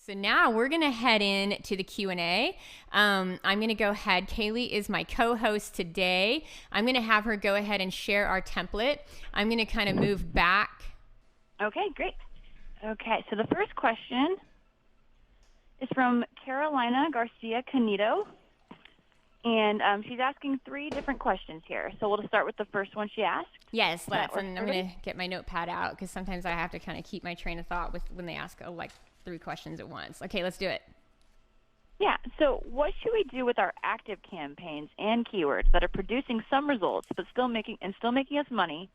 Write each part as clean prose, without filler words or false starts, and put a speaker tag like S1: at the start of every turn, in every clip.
S1: So now we're going to head in to the Q&A. I'm going to go ahead. Kaylee is my co-host today. I'm going to have her go ahead and share our template. I'm going to kind of move back.
S2: Okay, great. Okay, so the first question is from Carolina Garcia Canito, and she's asking 3 different questions here. So we'll just start with the first one she asked.
S1: Yes, let's. And I'm going to get my notepad out because sometimes I have to kind of keep my train of thought when they ask like 3 questions at once. Okay, let's do it.
S2: Yeah, so what should we do with our active campaigns and keywords that are producing some results but still making us money?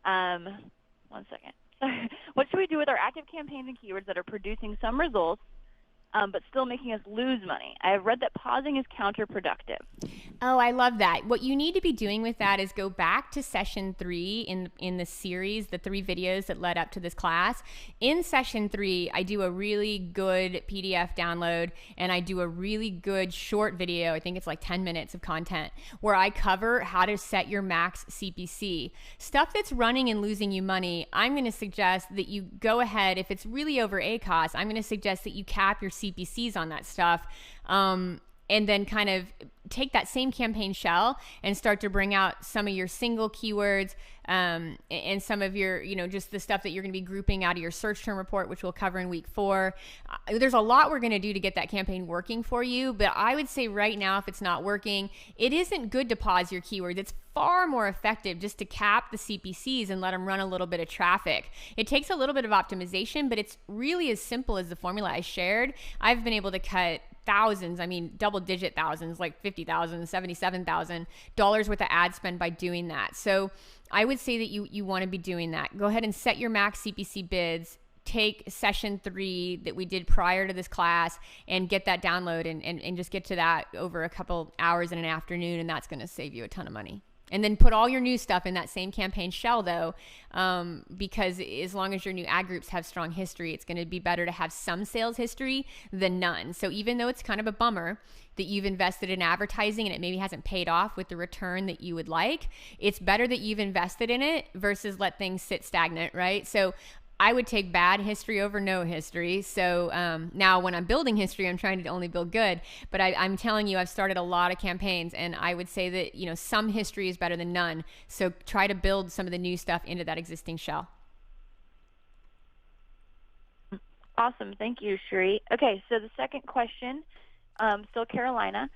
S2: One second. What should we do with our active campaigns and keywords that are producing some results but still making us lose money? I have read that pausing is counterproductive.
S1: Oh, I love that. What you need to be doing with that is go back to session 3 in the series, the 3 videos that led up to this class. In session 3, I do a really good PDF download and I do a really good short video. I think it's like 10 minutes of content where I cover how to set your max CPC. Stuff that's running and losing you money, I'm going to suggest that you go ahead. If it's really over ACoS, I'm going to suggest that you cap your CPCs on that stuff. And then kind of take that same campaign shell and start to bring out some of your single keywords and some of your, just the stuff that you're going to be grouping out of your search term report, which we'll cover in week 4. There's a lot we're going to do to get that campaign working for you. But I would say right now, if it's not working, it isn't good to pause your keywords. It's far more effective just to cap the CPCs and let them run a little bit of traffic. It takes a little bit of optimization, but it's really as simple as the formula I shared. I've been able to cut thousands, double-digit thousands, like $50,000, $77,000 worth of ad spend by doing that. So I would say that you want to be doing that. Go ahead and set your max CPC bids. Take session 3 that we did prior to this class and get that download and just get to that over a couple hours in an afternoon, and that's going to save you a ton of money. And then put all your new stuff in that same campaign shell, though, because as long as your new ad groups have strong history, it's going to be better to have some sales history than none. So even though it's kind of a bummer that you've invested in advertising and it maybe hasn't paid off with the return that you would like, it's better that you've invested in it versus let things sit stagnant, right? So I would take bad history over no history. So now when I'm building history, I'm trying to only build good. But I'm telling you, I've started a lot of campaigns, and I would say that, some history is better than none. So try to build some of the new stuff into that existing shell.
S2: Awesome. Thank you, Sheree. Okay, so the second question, still Carolina,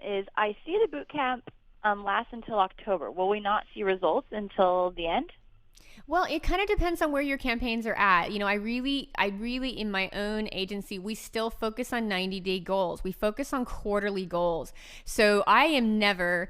S2: is I see the boot camp lasts until October. Will we not see results until the end?
S1: Well, it kind of depends on where your campaigns are at. I really, in my own agency, we still focus on 90-day goals. We focus on quarterly goals. So I am never...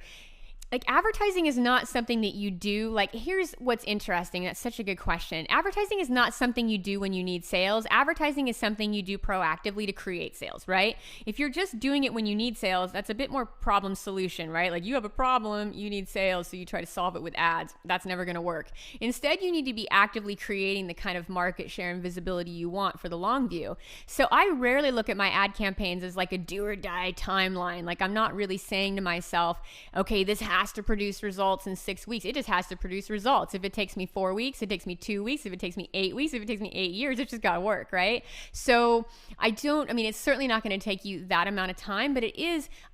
S1: advertising is not something that you do. Here's what's interesting. That's such a good question. Advertising is not something you do when you need sales. Advertising is something you do proactively to create sales, right? If you're just doing it when you need sales, that's a bit more problem solution, right? You have a problem, you need sales, so you try to solve it with ads. That's never going to work. Instead, you need to be actively creating the kind of market share and visibility you want for the long view. So I rarely look at my ad campaigns as like a do or die timeline. I'm not really saying to myself, okay, this has to produce results in 6 weeks. It just has to produce results. If it takes me 4 weeks, it takes me 2 weeks. If it takes me 8 weeks, if it takes me 8 years, it just got to work, right? So it's certainly not going to take you that amount of time, but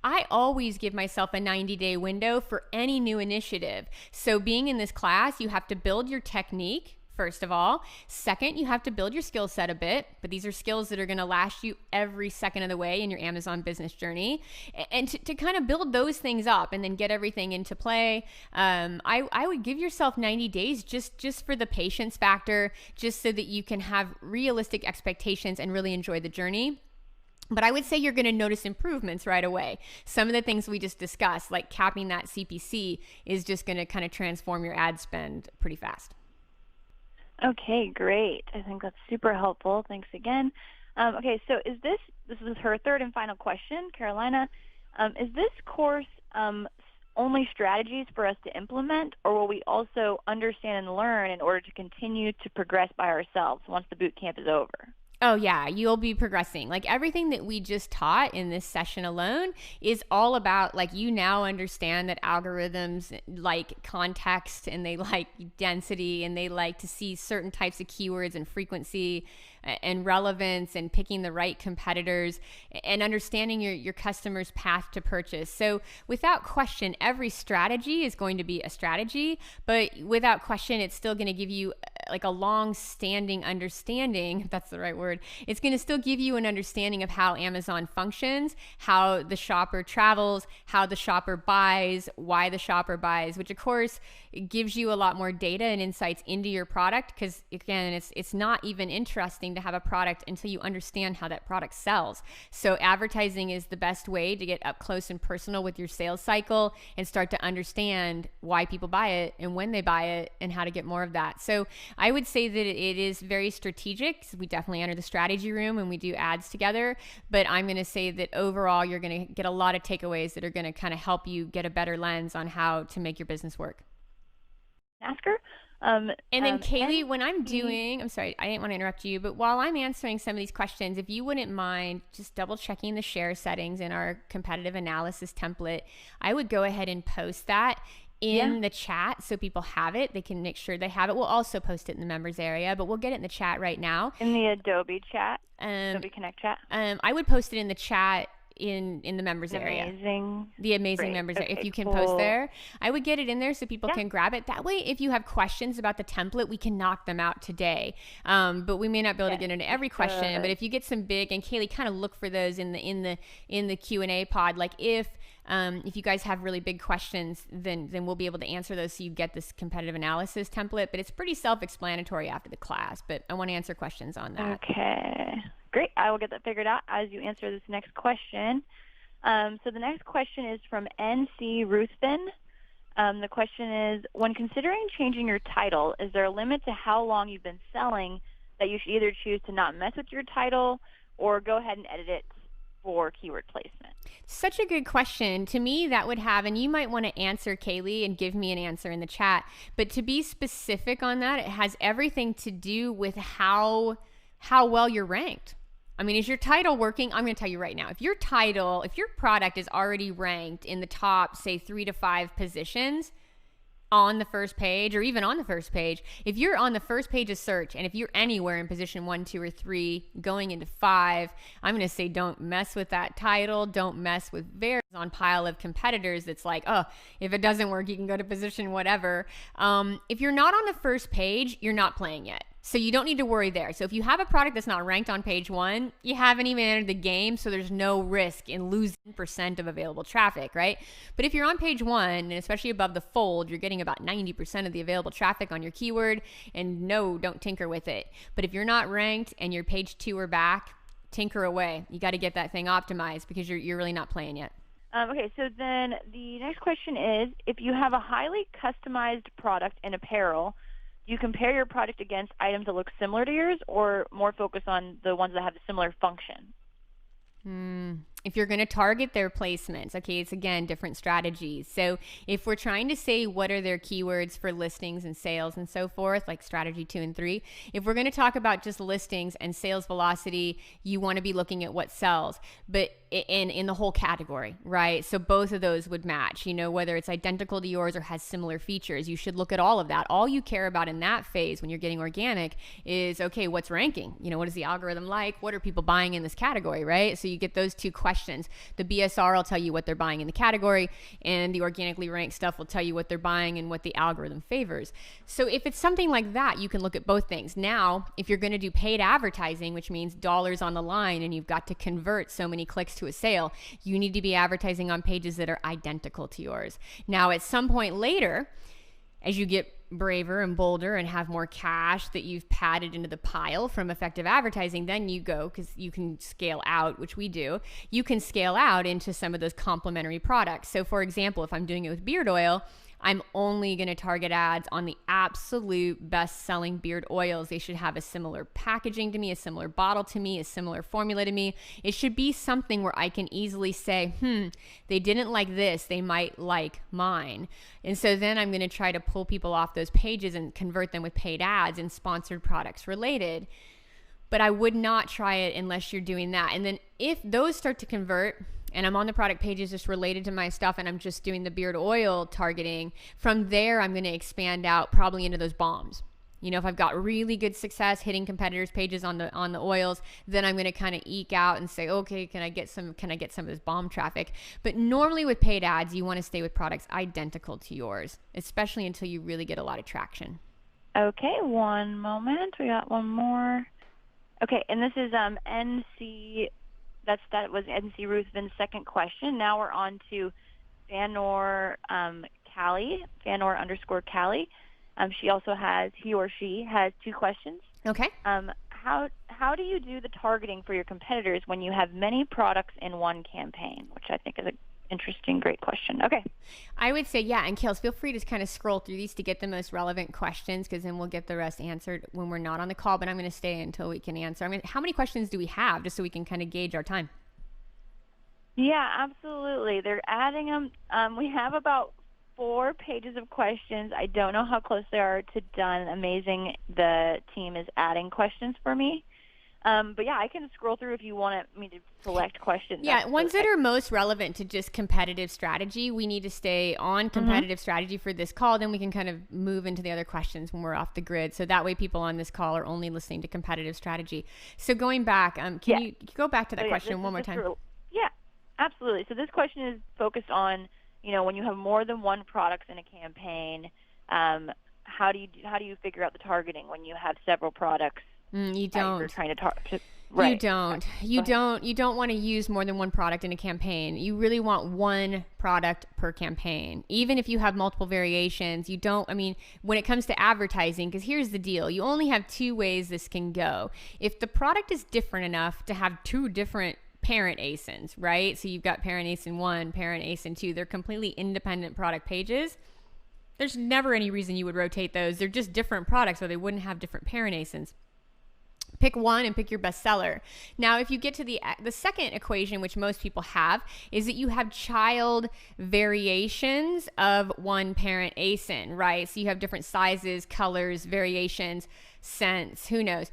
S1: I always give myself a 90-day window for any new initiative. So being in this class, you have to build your technique, first of all. Second, you have to build your skill set a bit, but these are skills that are going to last you every second of the way in your Amazon business journey. And to kind of build those things up and then get everything into play, I would give yourself 90 days just for the patience factor, just so that you can have realistic expectations and really enjoy the journey. But I would say you're going to notice improvements right away. Some of the things we just discussed, like capping that CPC, is just going to kind of transform your ad spend pretty fast.
S2: Okay, great. I think that's super helpful. Thanks again. Okay, so this is her third and final question, Carolina. Is this course only strategies for us to implement, or will we also understand and learn in order to continue to progress by ourselves once the boot camp is over?
S1: Oh yeah, you'll be progressing. Like everything that we just taught in this session alone is all about, like, you now understand that algorithms like context and they like density and they like to see certain types of keywords and frequency and relevance and picking the right competitors and understanding your customer's path to purchase. So without question, every strategy is going to be a strategy, but without question, it's still going to give you like a long-standing understanding, if that's the right word. It's going to still give you an understanding of how Amazon functions, how the shopper travels, how the shopper buys, why the shopper buys, which of course gives you a lot more data and insights into your product, because again, it's not even interesting to have a product until you understand how that product sells. So advertising is the best way to get up close and personal with your sales cycle and start to understand why people buy it and when they buy it and how to get more of that. So I would say that it is very strategic. We definitely enter the strategy room and we do ads together, but I'm going to say that overall you're going to get a lot of takeaways that are going to kind of help you get a better lens on how to make your business work.
S2: Ask her.
S1: And then Kaylee, when I'm doing, I'm sorry, I didn't want to interrupt you, but while I'm answering some of these questions, if you wouldn't mind just double checking the share settings in our competitive analysis template, I would go ahead and post that in the chat so people have it. They can make sure they have it. We'll also post it in the members area, but we'll get it in the chat right now.
S2: In the Adobe chat, Adobe Connect chat?
S1: I would post it in the chat in the members area. The amazing
S2: Great.
S1: members area. If you can
S2: cool.
S1: post there, I would get it in there so people can grab it. That way, if you have questions about the template, we can knock them out today. But we may not be able to get into every question. But if you get some big, and Kaylee, kind of look for those in the Q&A pod. Like if you guys have really big questions, then we'll be able to answer those so you get this competitive analysis template. But it's pretty self-explanatory after the class. But I want to answer questions on that.
S2: Okay. Great. I will get that figured out as you answer this next question. So the next question is from NC Ruthven. The question is, when considering changing your title, is there a limit to how long you've been selling that you should either choose to not mess with your title or go ahead and edit it for keyword placement?
S1: Such a good question. To me, that would have, and you might want to answer, Kaylee, and give me an answer in the chat. But to be specific on that, it has everything to do with how well you're ranked. I mean, is your title working? I'm going to tell you right now. If your product is already ranked in the top, say, 3 to 5 positions on the first page, or even on the first page, if you're on the first page of search, and if you're anywhere in position 1, 2, or 3, going into 5, I'm going to say don't mess with that title. Don't mess with on pile of competitors that's like, oh, if it doesn't work, you can go to position whatever. If you're not on the first page, you're not playing yet. So you don't need to worry there. So if you have a product that's not ranked on page 1, you haven't even entered the game, so there's no risk in losing % of available traffic, right? But if you're on page 1, and especially above the fold, you're getting about 90% of the available traffic on your keyword, and no, don't tinker with it. But if you're not ranked and you're page 2 or back, tinker away. You got to get that thing optimized because you're really not playing yet.
S2: Okay, so then the next question is, if you have a highly customized product in apparel, do you compare your product against items that look similar to yours, or more focus on the ones that have a similar function?
S1: If you're going to target their placements, okay, it's again different strategies. So if we're trying to say what are their keywords for listings and sales and so forth, like strategy 2 and 3, if we're going to talk about just listings and sales velocity, you want to be looking at what sells, but in the whole category, right? So both of those would match, you know, whether it's identical to yours or has similar features. You should look at all of that. All you care about in that phase when you're getting organic is, okay, what's ranking? You know, what is the algorithm like? What are people buying in this category, right? So you get those two questions. The BSR will tell you what they're buying in the category, and the organically ranked stuff will tell you what they're buying and what the algorithm favors. So if it's something like that, you can look at both things. Now, if you're going to do paid advertising, which means dollars on the line, and you've got to convert so many clicks to a sale, you need to be advertising on pages that are identical to yours. Now, at some point later, as you get braver and bolder and have more cash that you've padded into the pile from effective advertising, then you go, because you can scale out, which we do, you can scale out into some of those complementary products. So for example, if I'm doing it with beard oil, I'm only going to target ads on the absolute best-selling beard oils. They should have a similar packaging to me, a similar bottle to me, a similar formula to me. It should be something where I can easily say, they didn't like this, they might like mine. And so then I'm going to try to pull people off those pages and convert them with paid ads and sponsored products related. but I would not try it unless you're doing that. And then if those start to convert, and I'm on the product pages just related to my stuff, and I'm just doing the beard oil targeting, from there I'm going to expand out probably into those balms. You know, if I've got really good success hitting competitors' pages on the oils, then I'm going to kind of eke out and say, okay, can I get some of this balm traffic? But normally with paid ads, you want to stay with products identical to yours, especially until you really get a lot of traction.
S2: Okay, one moment. We got one more. Okay, and this is NC. That was NC Ruthven's second question. Now we're on to Fanor Callie, Fanor_Callie. He or she has two questions.
S1: Okay.
S2: How do you do the targeting for your competitors when you have many products in one campaign? Which I think is an interesting, great question. Okay.
S1: I would say, yeah, and Kales, feel free to kind of scroll through these to get the most relevant questions, because then we'll get the rest answered when we're not on the call, but I'm going to stay until we can answer. How many questions do we have, just so we can kind of gauge our time?
S2: Yeah, absolutely. They're adding them. We have about 4 pages of questions. I don't know how close they are to done. Amazing. The team is adding questions for me. But yeah, I can scroll through if you want me to select questions.
S1: Yeah, ones that are most relevant to just competitive strategy. We need to stay on competitive strategy for this call. Then we can kind of move into the other questions when we're off the grid. So that way people on this call are only listening to competitive strategy. So going back, can you go back to that question one more time?
S2: Yeah, absolutely. So this question is focused on, you know, when you have more than one product in a campaign, how do you figure out the targeting when you have several products?
S1: You don't.
S2: You're trying to target.
S1: Right. You don't want to use more than one product in a campaign. You really want one product per campaign. Even if you have multiple variations, when it comes to advertising, because here's the deal, you only have 2 ways this can go. If the product is different enough to have 2 different parent ASINs, right? So you've got parent ASIN 1, parent ASIN 2. They're completely independent product pages. There's never any reason you would rotate those. They're just different products, or they wouldn't have different parent ASINs. Pick one and pick your best seller. Now, if you get to the second equation, which most people have, is that you have child variations of one parent ASIN, right? So you have different sizes, colors, variations, scents, who knows,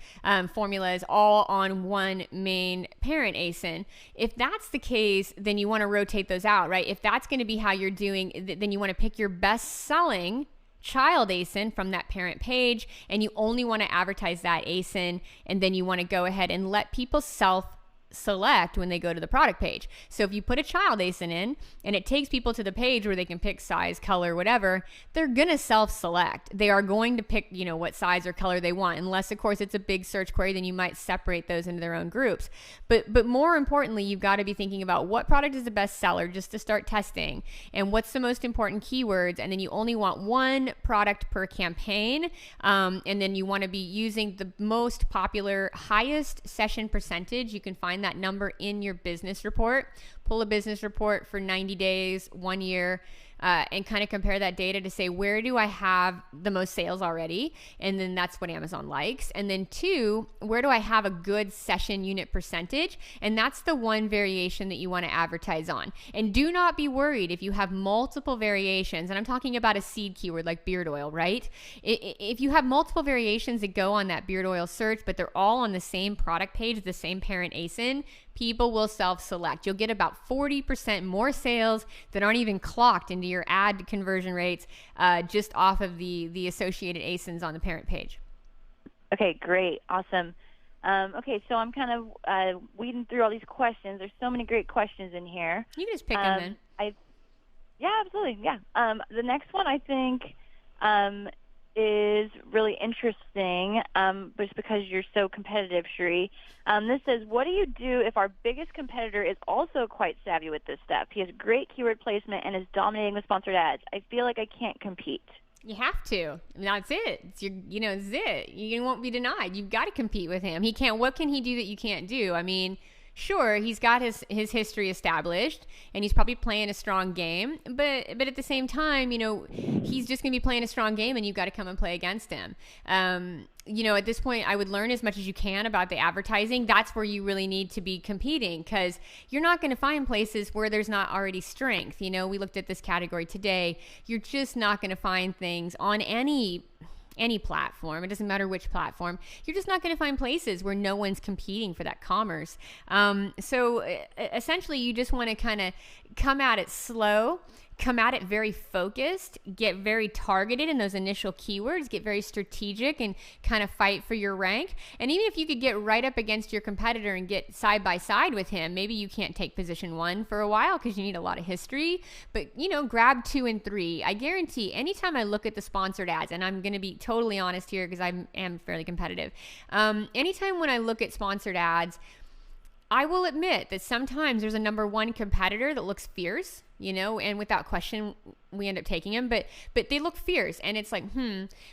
S1: formulas, all on one main parent ASIN. If that's the case, then you want to rotate those out, right? If that's going to be how you're doing, then you want to pick your best selling child ASIN from that parent page, and you only want to advertise that ASIN, and then you want to go ahead and let people select when they go to the product page. So if you put a child ASIN in and it takes people to the page where they can pick size, color, whatever, they're going to self-select. They are going to pick, what size or color they want, unless of course it's a big search query, then you might separate those into their own groups. But more importantly, you've got to be thinking about what product is the best seller just to start testing, and what's the most important keywords, and then you only want one product per campaign, and then you want to be using the most popular, highest session percentage. You can find that number in your business report. Pull a business report for 90 days, 1 year, and kind of compare that data to say, where do I have the most sales already? And then that's what Amazon likes. And then 2, where do I have a good session unit percentage? And that's the one variation that you want to advertise on. And do not be worried if you have multiple variations. And I'm talking about a seed keyword like beard oil, right? If you have multiple variations that go on that beard oil search, but they're all on the same product page, the same parent ASIN, people will self-select. You'll get about 40% more sales that aren't even clocked into your ad conversion rates just off of the associated ASINs on the parent page.
S2: Okay, great. Awesome. Okay, so I'm kind of weeding through all these questions. There's so many great questions in here.
S1: You can just pick them in.
S2: Yeah, absolutely. Yeah. The next one I think is really interesting, just because you're so competitive, Sheree. This says, what do you do if our biggest competitor is also quite savvy with this stuff? He has great keyword placement and is dominating with sponsored ads. I feel like I can't compete.
S1: You have to. That's it. It's it. You won't be denied. You've got to compete with him. What can he do that you can't do? Sure, he's got his history established, and he's probably playing a strong game, but at the same time, he's just going to be playing a strong game, and you've got to come and play against him. At this point, I would learn as much as you can about the advertising. That's where you really need to be competing, because you're not going to find places where there's not already strength. We looked at this category today. You're just not going to find things on any any platform, it doesn't matter which platform, you're just not going to find places where no one's competing for that commerce. So essentially, you just want to kind of come at it slow, come at it very focused, get very targeted in those initial keywords, get very strategic and kind of fight for your rank. And even if you could get right up against your competitor and get side by side with him, maybe you can't take position 1 for a while because you need a lot of history, but grab 2 and 3. I guarantee anytime I look at the sponsored ads, and I'm going to be totally honest here because I am fairly competitive. Anytime when I look at sponsored ads, I will admit that sometimes there's a number 1 competitor that looks fierce, and without question, we end up taking him, but they look fierce, and it's like,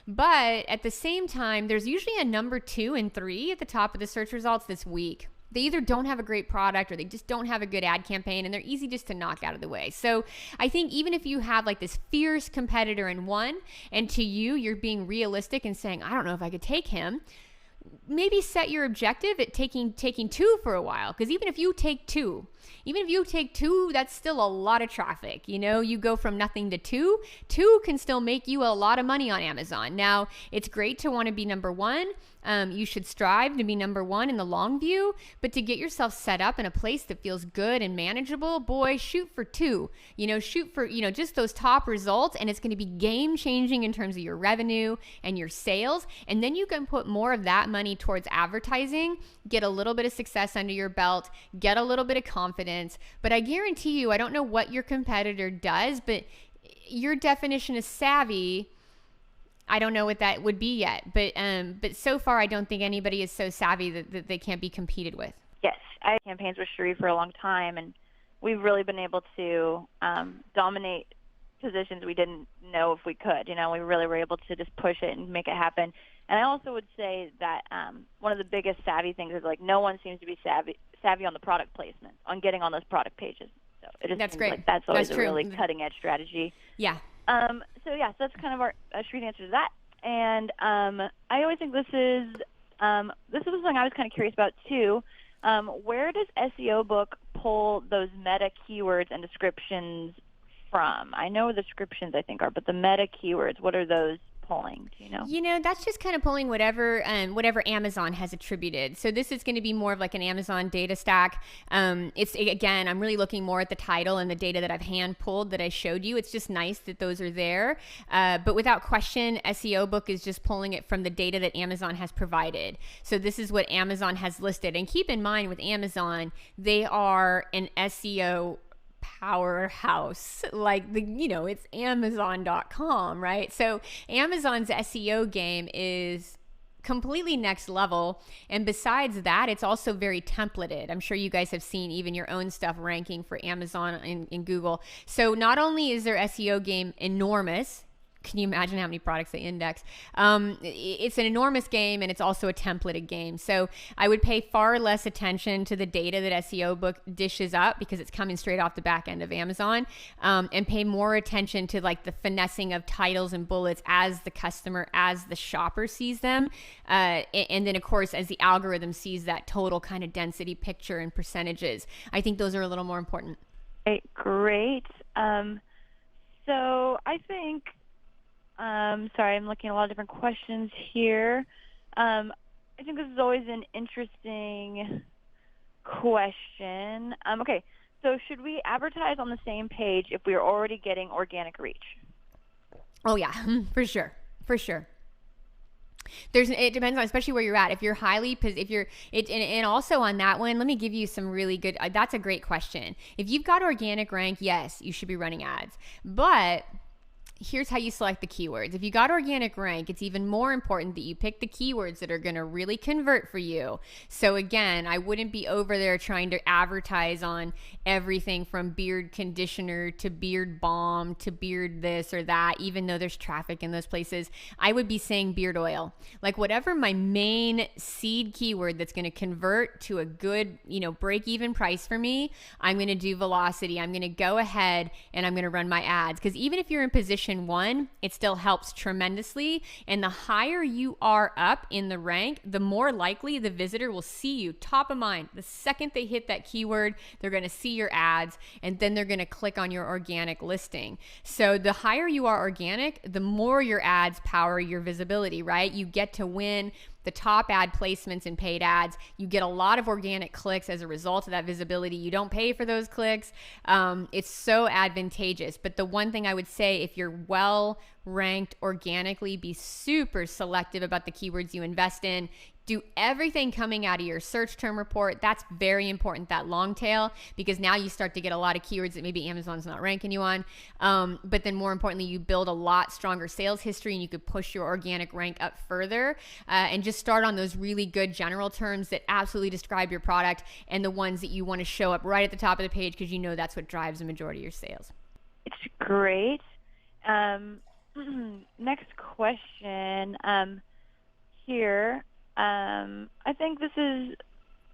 S1: But at the same time, there's usually a number 2 and 3 at the top of the search results this week. They either don't have a great product or they just don't have a good ad campaign, and they're easy just to knock out of the way. So I think even if you have like this fierce competitor in one, and to you're being realistic and saying, I don't know if I could take him, maybe set your objective at taking 2 for a while. Because even if you take two, that's still a lot of traffic. You go from nothing to 2. 2 can still make you a lot of money on Amazon. Now, it's great to want to be number 1. You should strive to be number 1 in the long view, but to get yourself set up in a place that feels good and manageable, boy, shoot for 2. Shoot for, just those top results, and it's going to be game changing in terms of your revenue and your sales. And then you can put more of that money towards advertising, get a little bit of success under your belt, get a little bit of confidence. But I guarantee you, I don't know what your competitor does, but your definition of savvy, I don't know what that would be yet, but so far I don't think anybody is so savvy that they can't be competed with.
S2: Yes, I campaigns with Cherie for a long time, and we've really been able to dominate positions we didn't know if we could. We really were able to just push it and make it happen. And I also would say that one of the biggest savvy things is like no one seems to be savvy on the product placement, on getting on those product pages. So it just
S1: that's
S2: seems
S1: great.
S2: like that's always
S1: that's
S2: a
S1: true.
S2: really cutting edge strategy.
S1: Yeah.
S2: So that's kind of our Cherie's answer to that. And I always think this is something I was kind of curious about too. Where does SEO Book pull those meta keywords and descriptions from? I know the descriptions I think are, but the meta keywords, what are those pulling? Do you know?
S1: That's just kind of pulling whatever Amazon has attributed. So this is going to be more of like an Amazon data stack. It's again, I'm really looking more at the title and the data that I've hand pulled that I showed you. It's just nice that those are there. But without question, SEO Book is just pulling it from the data that Amazon has provided. So this is what Amazon has listed. And keep in mind with Amazon, they are an SEO powerhouse, like it's Amazon.com, right? So Amazon's SEO game is completely next level. And besides that, it's also very templated. I'm sure you guys have seen even your own stuff ranking for Amazon in Google. So not only is their SEO game enormous, can you imagine how many products they index? It's an enormous game, and it's also a templated game. So I would pay far less attention to the data that SEO Book dishes up because it's coming straight off the back end of Amazon, and pay more attention to like the finessing of titles and bullets as the customer, as the shopper sees them. And then, of course, as the algorithm sees that total kind of density picture and percentages. I think those are a little more important.
S2: Great. So I think... sorry, I'm looking at a lot of different questions here. I think this is always an interesting question. Okay, so should we advertise on the same page if we are already getting organic reach?
S1: Oh yeah, for sure. It depends on, especially where you're at. If you're and also on that one, let me give you some really good, that's a great question. If you've got organic rank, yes, you should be running ads, but here's how you select the keywords. If you got organic rank, it's even more important that you pick the keywords that are going to really convert for you. So again, I wouldn't be over there trying to advertise on everything from beard conditioner to beard balm to beard this or that, even though there's traffic in those places. I would be saying beard oil. Like whatever my main seed keyword that's going to convert to a good, break even price for me, I'm going to do velocity. I'm going to go ahead and I'm going to run my ads. Because even if you're in position position 1, it still helps tremendously. And the higher you are up in the rank, the more likely the visitor will see you top of mind. The second they hit that keyword, they're going to see your ads, and then they're going to click on your organic listing. So the higher you are organic, the more your ads power your visibility, right? You get to win the top ad placements and paid ads. You get a lot of organic clicks as a result of that visibility. You don't pay for those clicks. It's so advantageous. But the one thing I would say, if you're well ranked organically, be super selective about the keywords you invest in. Do everything coming out of your search term report. That's very important, that long tail, because now you start to get a lot of keywords that maybe Amazon's not ranking you on. But then more importantly, you build a lot stronger sales history, and you could push your organic rank up further, and just start on those really good general terms that absolutely describe your product, and the ones that you want to show up right at the top of the page, because you know that's what drives the majority of your sales.
S2: It's great. Next question here. I think this is,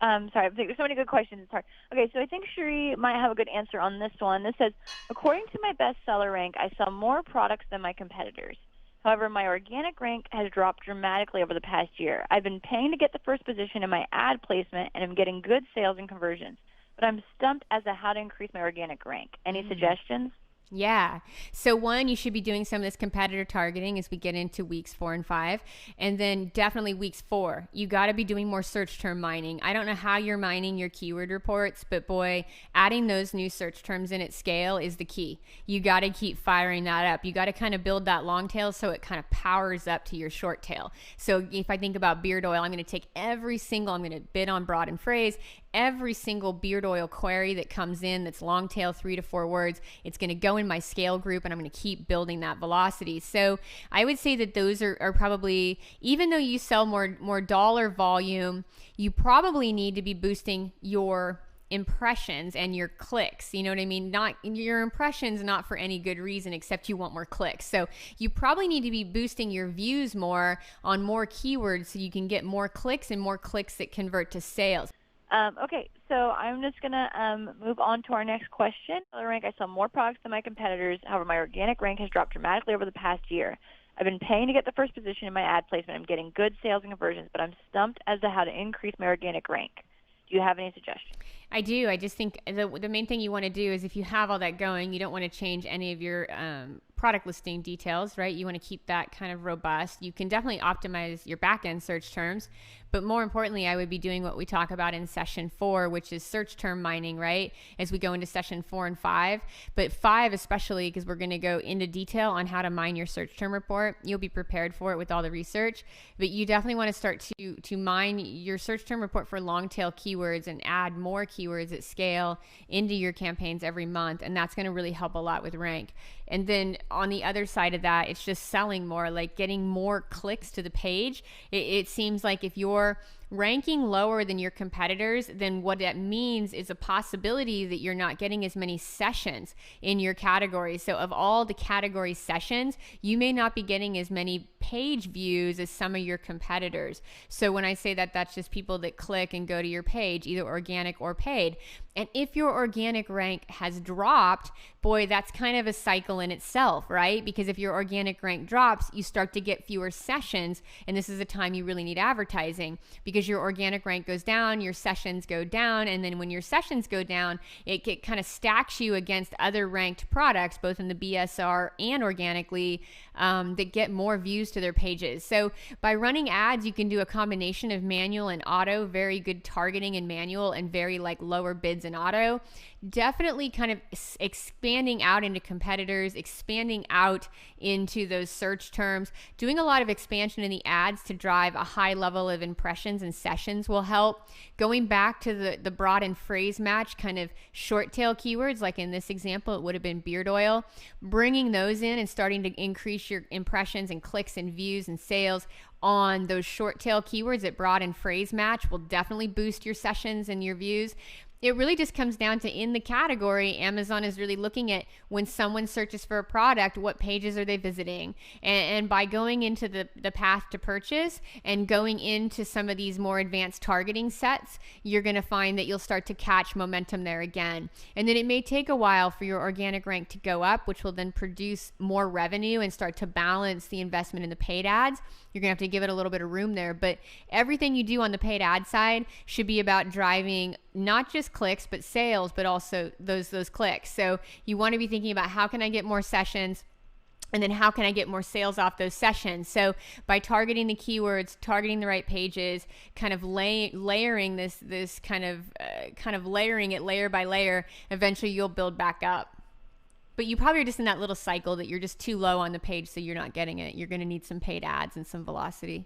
S2: sorry, I think there's so many good questions. It's hard. Okay, so I think Cherie might have a good answer on this one. This says, according to my bestseller rank, I sell more products than my competitors. However, my organic rank has dropped dramatically over the past year. I've been paying to get the first position in my ad placement, and I'm getting good sales and conversions. But I'm stumped as to how to increase my organic rank. Any suggestions?
S1: Yeah. So one, you should be doing some of this competitor targeting as we get into weeks 4 and 5. And then definitely weeks 4, you got to be doing more search term mining. I don't know how you're mining your keyword reports, but boy, adding those new search terms in at scale is the key. You got to keep firing that up. You got to kind of build that long tail so it kind of powers up to your short tail. So if I think about beard oil, I'm going to take I'm going to bid on broad and phrase. Every single beard oil query that comes in that's long tail, 3 to 4 words, it's going to go in my scale group, and I'm going to keep building that velocity. So I would say that those are probably, even though you sell more dollar volume, you probably need to be boosting your impressions and your clicks. You know what I mean? Not your impressions, not for any good reason except you want more clicks. So you probably need to be boosting your views more on more keywords so you can get more clicks, and more clicks that convert to sales.
S2: Okay, so I'm just going to move on to our next question. Rank, I sell more products than my competitors. However, my organic rank has dropped dramatically over the past year. I've been paying to get the first position in my ad placement. I'm getting good sales and conversions, but I'm stumped as to how to increase my organic rank. Do you have any suggestions?
S1: I do. I just think the main thing you want to do is, if you have all that going, you don't want to change any of your product listing details, right? You want to keep that kind of robust. You can definitely optimize your back-end search terms, but more importantly, I would be doing what we talk about in session 4, which is search term mining, right? As we go into session 4 and 5, but 5 especially, because we're going to go into detail on how to mine your search term report. You'll be prepared for it with all the research, but you definitely want to start to mine your search term report for long tail keywords and add more keywords at scale into your campaigns every month, and that's going to really help a lot with rank. And then on the other side of that, it's just selling more, like getting more clicks to the page. It seems like if you're ranking lower than your competitors, then what that means is a possibility that you're not getting as many sessions in your category. So of all the category sessions, you may not be getting as many page views as some of your competitors. So when I say that, that's just people that click and go to your page, either organic or paid. And if your organic rank has dropped, boy, that's kind of a cycle in itself, right? Because if your organic rank drops, you start to get fewer sessions, and this is a time you really need advertising, because your organic rank goes down, your sessions go down, and then when your sessions go down, it kind of stacks you against other ranked products, both in the BSR and organically, that get more views to their pages. So by running ads, you can do a combination of manual and auto, very good targeting in manual and very like lower bids in auto. Definitely kind of expanding out into competitors, expanding out into those search terms. Doing a lot of expansion in the ads to drive a high level of impressions and sessions will help. Going back to the broad and phrase match kind of short tail keywords, like in this example, it would have been beard oil. Bringing those in and starting to increase your impressions and clicks and views and sales on those short tail keywords that broad and phrase match will definitely boost your sessions and your views. it really just comes down to, in the category, Amazon is really looking at when someone searches for a product, what pages are they visiting? And by going into the path to purchase and going into some of these more advanced targeting sets, you're going to find that you'll start to catch momentum there again. And then it may take a while for your organic rank to go up, which will then produce more revenue and start to balance the investment in the paid ads. You're going to have to give it a little bit of room there. But everything you do on the paid ad side should be about driving not just clicks, but sales, but also those clicks. So you want to be thinking about, how can I get more sessions? And then how can I get more sales off those sessions? So by targeting the keywords, targeting the right pages, kind of layering this kind of layering it layer by layer, eventually you'll build back up. But you probably are just in that little cycle that you're just too low on the page, so you're not getting it. You're going to need some paid ads and some velocity.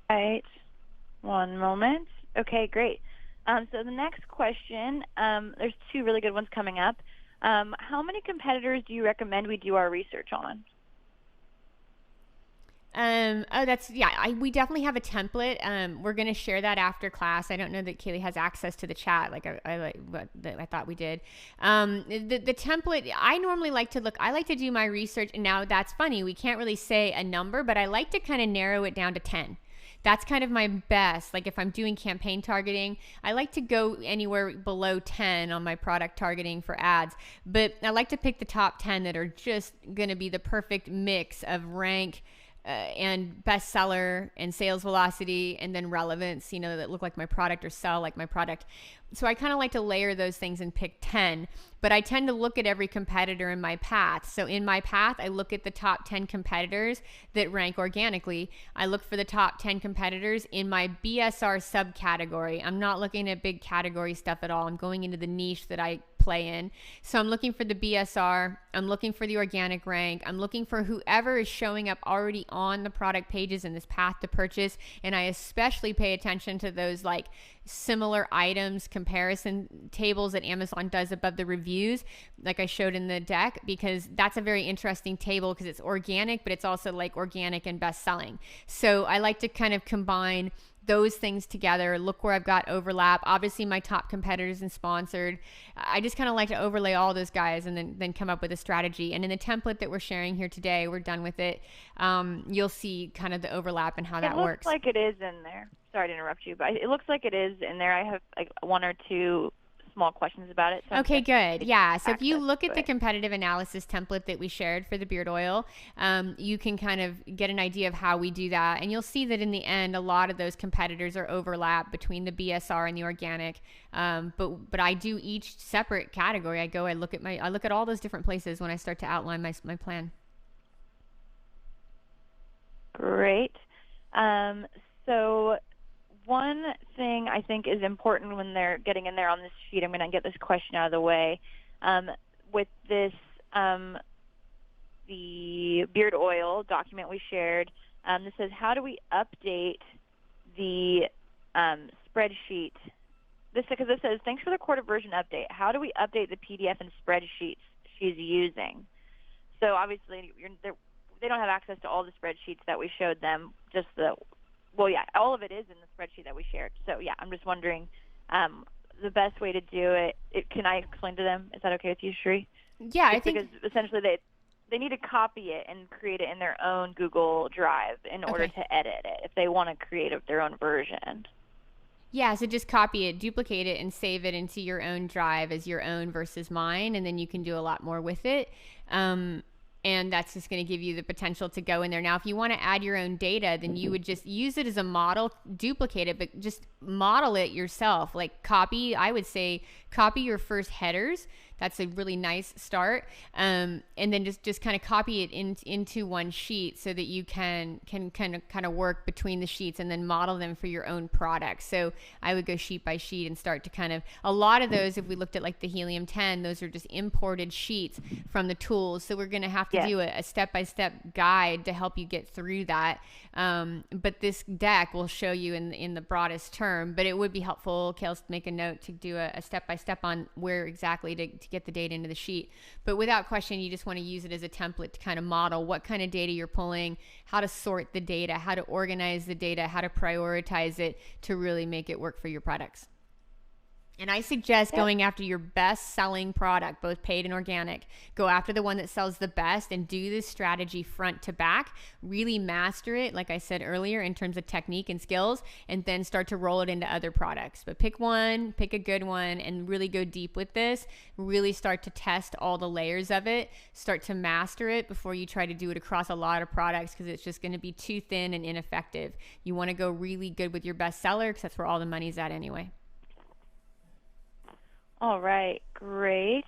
S2: Right. One moment. Okay, great. So the next question, there's two really good ones coming up. How many competitors do you recommend we do our research on?
S1: We definitely have a template. We're going to share that after class. I don't know that Kaylee has access to the chat like I thought we did. The template, I normally like to look, I like to do my research, and now that's funny, we can't really say a number, but I like to kind of narrow it down to 10. That's kind of my best. Like if I'm doing campaign targeting, I like to go anywhere below 10 on my product targeting for ads. But I like to pick the top 10 that are just going to be the perfect mix of rank and bestseller and sales velocity, and then relevance, that look like my product or sell like my product. So I kind of like to layer those things and pick 10, but I tend to look at every competitor in my path. So in my path, I look at the top 10 competitors that rank organically. I look for the top 10 competitors in my BSR subcategory. I'm not looking at big category stuff at all. I'm going into the niche that I play in. So I'm looking for the BSR, I'm looking for the organic rank, I'm looking for whoever is showing up already on the product pages in this path to purchase, and I especially pay attention to those like similar items comparison tables that Amazon does above the reviews, like I showed in the deck, because that's a very interesting table because it's organic, but it's also like organic and best selling. So I like to kind of combine those things together, look where I've got overlap. Obviously my top competitors and sponsored. I just kind of like to overlay all those guys and then come up with a strategy. And in the template that we're sharing here today, we're done with it. You'll see kind of the overlap and how that works.
S2: It looks like it is in there. Sorry to interrupt you, but it looks like it is in there. I have like one or two small questions about it. So
S1: okay, good. Yeah. So if you look at the competitive analysis template that we shared for the beard oil, you can kind of get an idea of how we do that. And you'll see that in the end, a lot of those competitors are overlap between the BSR and the organic. But I do each separate category. I look at all those different places when I start to outline my plan.
S2: Great. So one thing I think is important when they're getting in there on this sheet, I'm going to get this question out of the way. With this, the beard oil document we shared, this says, how do we update the spreadsheet? Because this says, thanks for the quarter version update. How do we update the PDF and spreadsheets she's using? So obviously, they don't have access to all the spreadsheets that we showed them, just all of it is in the spreadsheet that we shared. So yeah, I'm just wondering the best way to do it. Can I explain to them? Is that okay with you, Sheree?
S1: Yeah, I think
S2: because essentially they need to copy it and create it in their own Google Drive in order to edit it if they want to create their own version.
S1: Yeah, so just copy it, duplicate it, and save it into your own drive as your own versus mine, and then you can do a lot more with it. And that's just going to give you the potential to go in there. Now, if you want to add your own data, then you would just use it as a model, duplicate it, but just model it yourself. Like I would say copy your first headers. That's a really nice start. And then just kind of copy it into one sheet so that you can kind of work between the sheets and then model them for your own product. So I would go sheet by sheet and start to kind of, a lot of those, if we looked at like the Helium 10, those are just imported sheets from the tools. So we're going to have to do a step-by-step guide to help you get through that. But this deck will show you in the broadest term, but it would be helpful, Kales, to make a note to do a step-by-step on where exactly to get the data into the sheet. But without question, you just want to use it as a template to kind of model what kind of data you're pulling, how to sort the data, how to organize the data, how to prioritize it to really make it work for your products. And I suggest going after your best selling product, both paid and organic. Go after the one that sells the best and do this strategy front to back. Really master it, like I said earlier, in terms of technique and skills, and then start to roll it into other products. But pick one, pick a good one, and really go deep with this. Really start to test all the layers of it. Start to master it before you try to do it across a lot of products, because it's just going to be too thin and ineffective. You want to go really good with your best seller, because that's where all the money's at anyway.
S2: All right, great.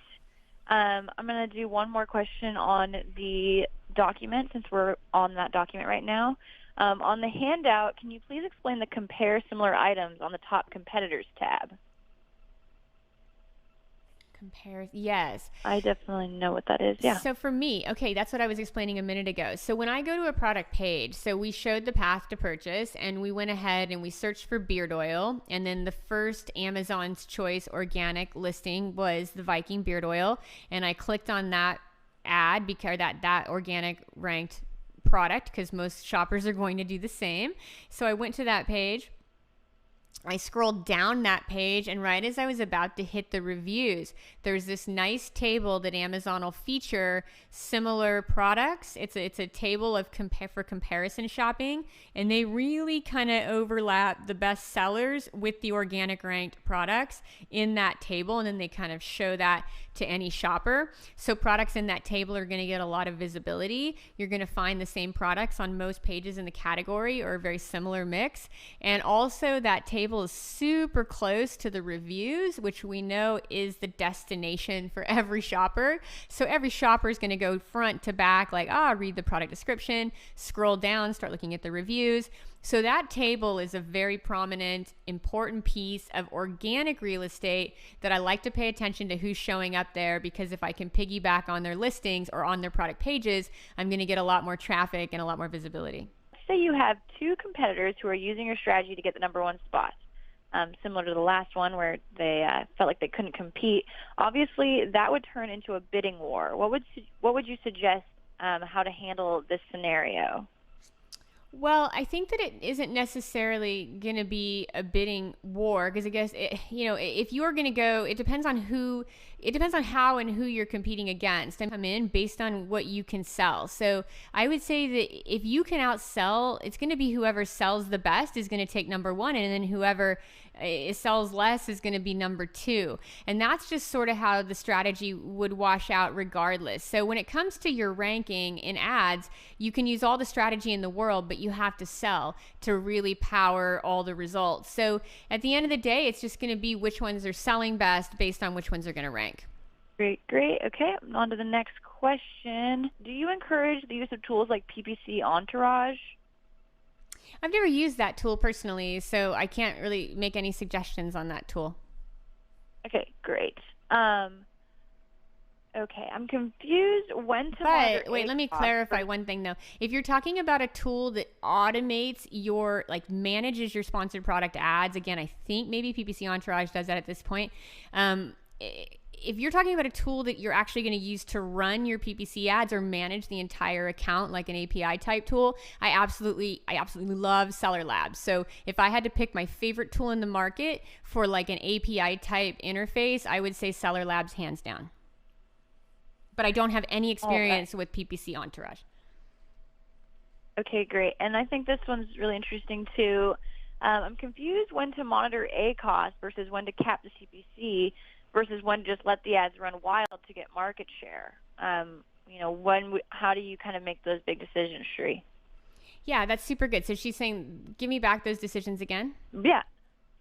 S2: I'm going to do one more question on the document, since we're on that document right now. On the handout, can you please explain the compare similar items on the top competitors tab?
S1: Compare, yes.
S2: I definitely know what that is, yeah.
S1: So for me, okay, that's what I was explaining a minute ago. So when I go to a product page, so we showed the path to purchase, and we went ahead and we searched for beard oil, and then the first Amazon's Choice organic listing was the Viking beard oil, and I clicked on that ad because that organic ranked product, because most shoppers are going to do the same. So I went to that page. I scrolled down that page, and right as I was about to hit the reviews, there's this nice table that Amazon will feature similar products. It's a table of for comparison shopping, and they really kind of overlap the best sellers with the organic ranked products in that table, and then they kind of show that to any shopper. So products in that table are going to get a lot of visibility. You're going to find the same products on most pages in the category, or a very similar mix. And also that table is super close to the reviews, which we know is the destination for every shopper. So every shopper is going to go front to back, like, read the product description, scroll down, start looking at the reviews. So that table is a very prominent, important piece of organic real estate that I like to pay attention to who's showing up there, because if I can piggyback on their listings or on their product pages, I'm going to get a lot more traffic and a lot more visibility.
S2: Say you have two competitors who are using your strategy to get the number one spot. Similar to the last one where they felt like they couldn't compete. Obviously, that would turn into a bidding war. What would you suggest how to handle this scenario?
S1: Well, I think that it isn't necessarily going to be a bidding war, because I guess, if you're going to go, it depends on how and who you're competing against and come in based on what you can sell. So I would say that if you can outsell, it's going to be whoever sells the best is going to take number one, and then whoever sells less is going to be number two. And that's just sort of how the strategy would wash out regardless. So when it comes to your ranking in ads, you can use all the strategy in the world, but you have to sell to really power all the results. So at the end of the day, it's just going to be which ones are selling best based on which ones are going to rank.
S2: Great. Okay, on to the next question. Do you encourage the use of tools like PPC Entourage?
S1: I've never used that tool personally, so I can't really make any suggestions on that tool.
S2: Okay, great. Okay, I'm confused when to monitor.
S1: But wait, let me clarify one thing though. If you're talking about a tool that automates manages your sponsored product ads, again, I think maybe PPC Entourage does that at this point. If you're talking about a tool that you're actually going to use to run your PPC ads or manage the entire account, like an API type tool, I absolutely love Seller Labs. So if I had to pick my favorite tool in the market for like an API type interface, I would say Seller Labs hands down. But I don't have any experience with PPC Entourage.
S2: Okay, great. And I think this one's really interesting too. I'm confused when to monitor ACoS versus when to cap the CPC versus when to just let the ads run wild to get market share. How do you kind of make those big decisions, Sheree?
S1: Yeah, that's super good. So she's saying, give me back those decisions again.
S2: Yeah.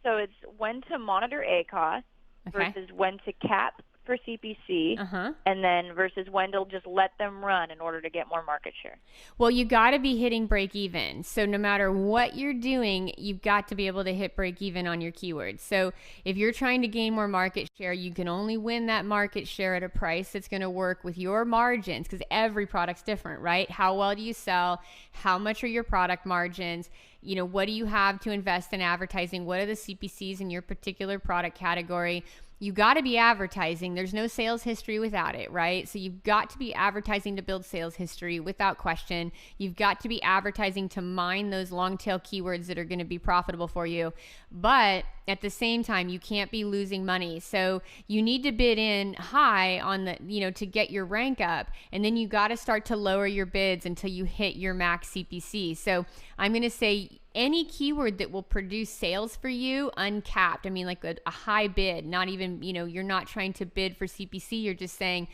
S2: So it's when to monitor ACoS versus when to cap for CPC, and then versus when to just let them run in order to get more market share.
S1: Well, you got to be hitting break even. So no matter what you're doing, you've got to be able to hit break even on your keywords. So if you're trying to gain more market share, you can only win that market share at a price that's going to work with your margins, because every product's different, right? How well do you sell? How much are your product margins? what do you have to invest in advertising? What are the CPCs in your particular product category? You got to be advertising. There's no sales history without it, right? So you've got to be advertising to build sales history without question. You've got to be advertising to mine those long tail keywords that are going to be profitable for you. But at the same time, you can't be losing money. So you need to bid in high on the, to get your rank up. And then you got to start to lower your bids until you hit your max CPC. So I'm going to say any keyword that will produce sales for you uncapped. I mean, like a high bid, not even, you're not trying to bid for CPC. You're just saying,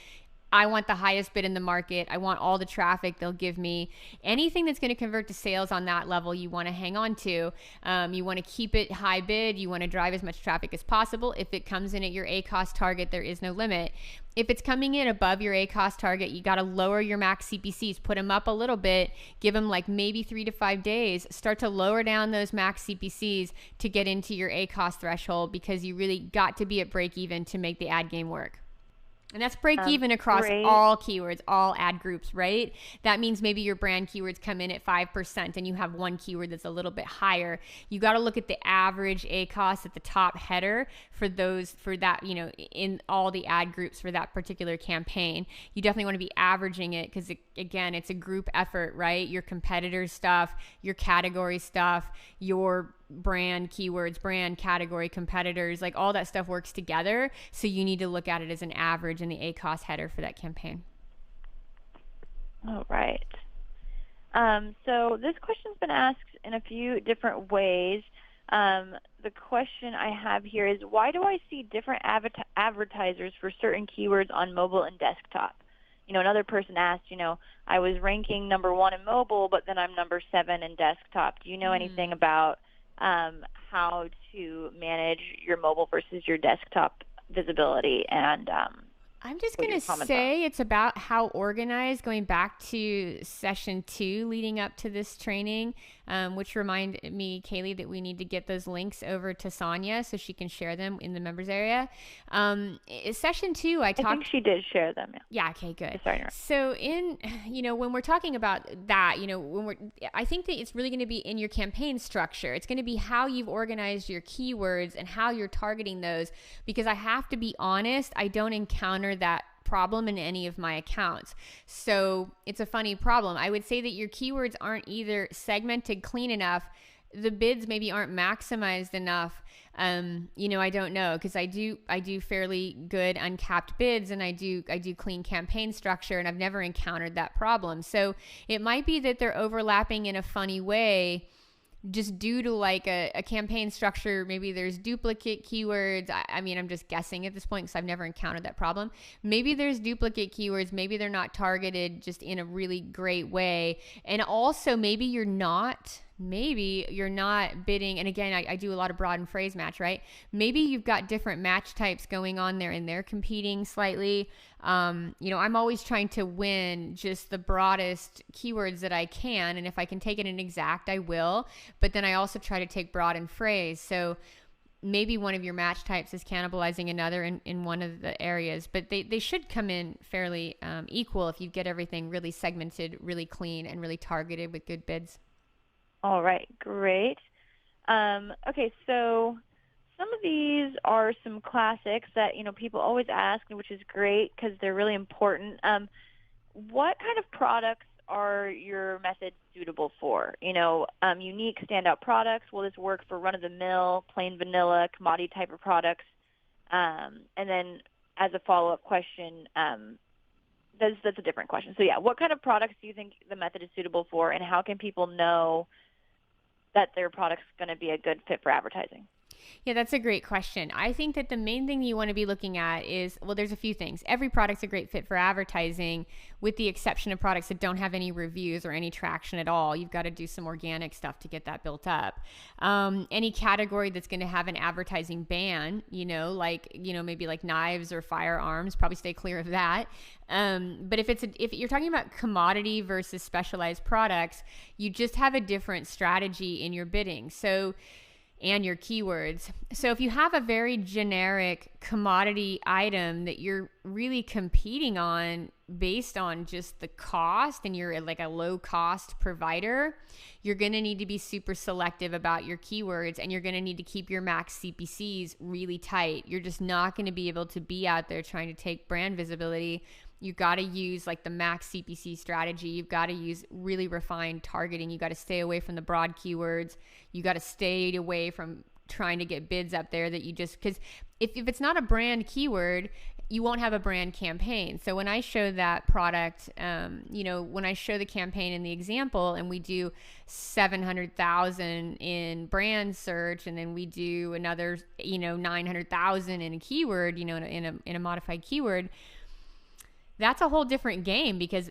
S1: I want the highest bid in the market. I want all the traffic they'll give me. Anything that's going to convert to sales on that level, you want to hang on to. You want to keep it high bid. You want to drive as much traffic as possible. If it comes in at your ACoS target, there is no limit. If it's coming in above your ACoS target, you got to lower your max CPCs, put them up a little bit, give them like maybe 3 to 5 days, start to lower down those max CPCs to get into your ACoS threshold, because you really got to be at break even to make the ad game work. And that's break even across all keywords, all ad groups, right? That means maybe your brand keywords come in at 5% and you have one keyword that's a little bit higher. You got to look at the average ACoS at the top header for that, in all the ad groups for that particular campaign. You definitely want to be averaging it because, again, it's a group effort, right? Your competitors' stuff, your category stuff, your brand keywords, brand category, competitors, like all that stuff works together. So you need to look at it as an average in the ACoS header for that campaign.
S2: All right. So this question's been asked in a few different ways. The question I have here is, why do I see different advertisers for certain keywords on mobile and desktop? Another person asked, I was ranking number 1 in mobile, but then I'm number 7 in desktop. Do you know anything about how to manage your mobile versus your desktop visibility? And
S1: I'm just going to say it's about how organized, going back to session 2 leading up to this training, which reminded me, Kaylee, that we need to get those links over to Sonia so she can share them in the members area. Session 2, I think
S2: she did share them.
S1: Yeah, okay, good.
S2: Sorry.
S1: So when we're talking about that, I think that it's really going to be in your campaign structure. It's going to be how you've organized your keywords and how you're targeting those, because I have to be honest, I don't encounter that problem in any of my accounts. So it's a funny problem. I would say that your keywords aren't either segmented clean enough, the bids maybe aren't maximized enough. I don't know, because I do fairly good uncapped bids, and I do clean campaign structure, and I've never encountered that problem. So it might be that they're overlapping in a funny way, just due to like a campaign structure. Maybe there's duplicate keywords. I mean, I'm just guessing at this point because I've never encountered that problem. Maybe there's duplicate keywords. Maybe they're not targeted just in a really great way. And also maybe you're not bidding. And again, I do a lot of broad and phrase match, right? Maybe you've got different match types going on there and they're competing slightly. I'm always trying to win just the broadest keywords that I can. And if I can take it in exact, I will. But then I also try to take broad and phrase. So maybe one of your match types is cannibalizing another in one of the areas, but they should come in fairly equal if you get everything really segmented, really clean, and really targeted with good bids.
S2: All right, great. Okay, so some of these are some classics that, people always ask, which is great because they're really important. What kind of products are your methods suitable for? Unique standout products. Will this work for run-of-the-mill, plain vanilla, commodity type of products? And then as a follow-up question, that's a different question. So yeah, what kind of products do you think the method is suitable for, and how can people know that their product's going to be a good fit for advertising?
S1: Yeah, that's a great question. I think that the main thing you want to be looking at is, well, there's a few things. Every product's a great fit for advertising, with the exception of products that don't have any reviews or any traction at all. You've got to do some organic stuff to get that built up. Any category that's going to have an advertising ban, maybe like knives or firearms, probably stay clear of that. But if you're talking about commodity versus specialized products, you just have a different strategy in your bidding. And your keywords. So if you have a very generic commodity item that you're really competing on based on just the cost and you're like a low cost provider, you're going to need to be super selective about your keywords, and you're going to need to keep your max CPCs really tight. You're just not going to be able to be out there trying to take brand visibility. You got to use like the max CPC strategy. You've got to use really refined targeting. You got to stay away from the broad keywords. You got to stay away from trying to get bids up there that you just, because if it's not a brand keyword, you won't have a brand campaign. So when I show that product, when I show the campaign in the example and we do 700,000 in brand search, and then we do another, 900,000 in a keyword, in a modified keyword, that's a whole different game, because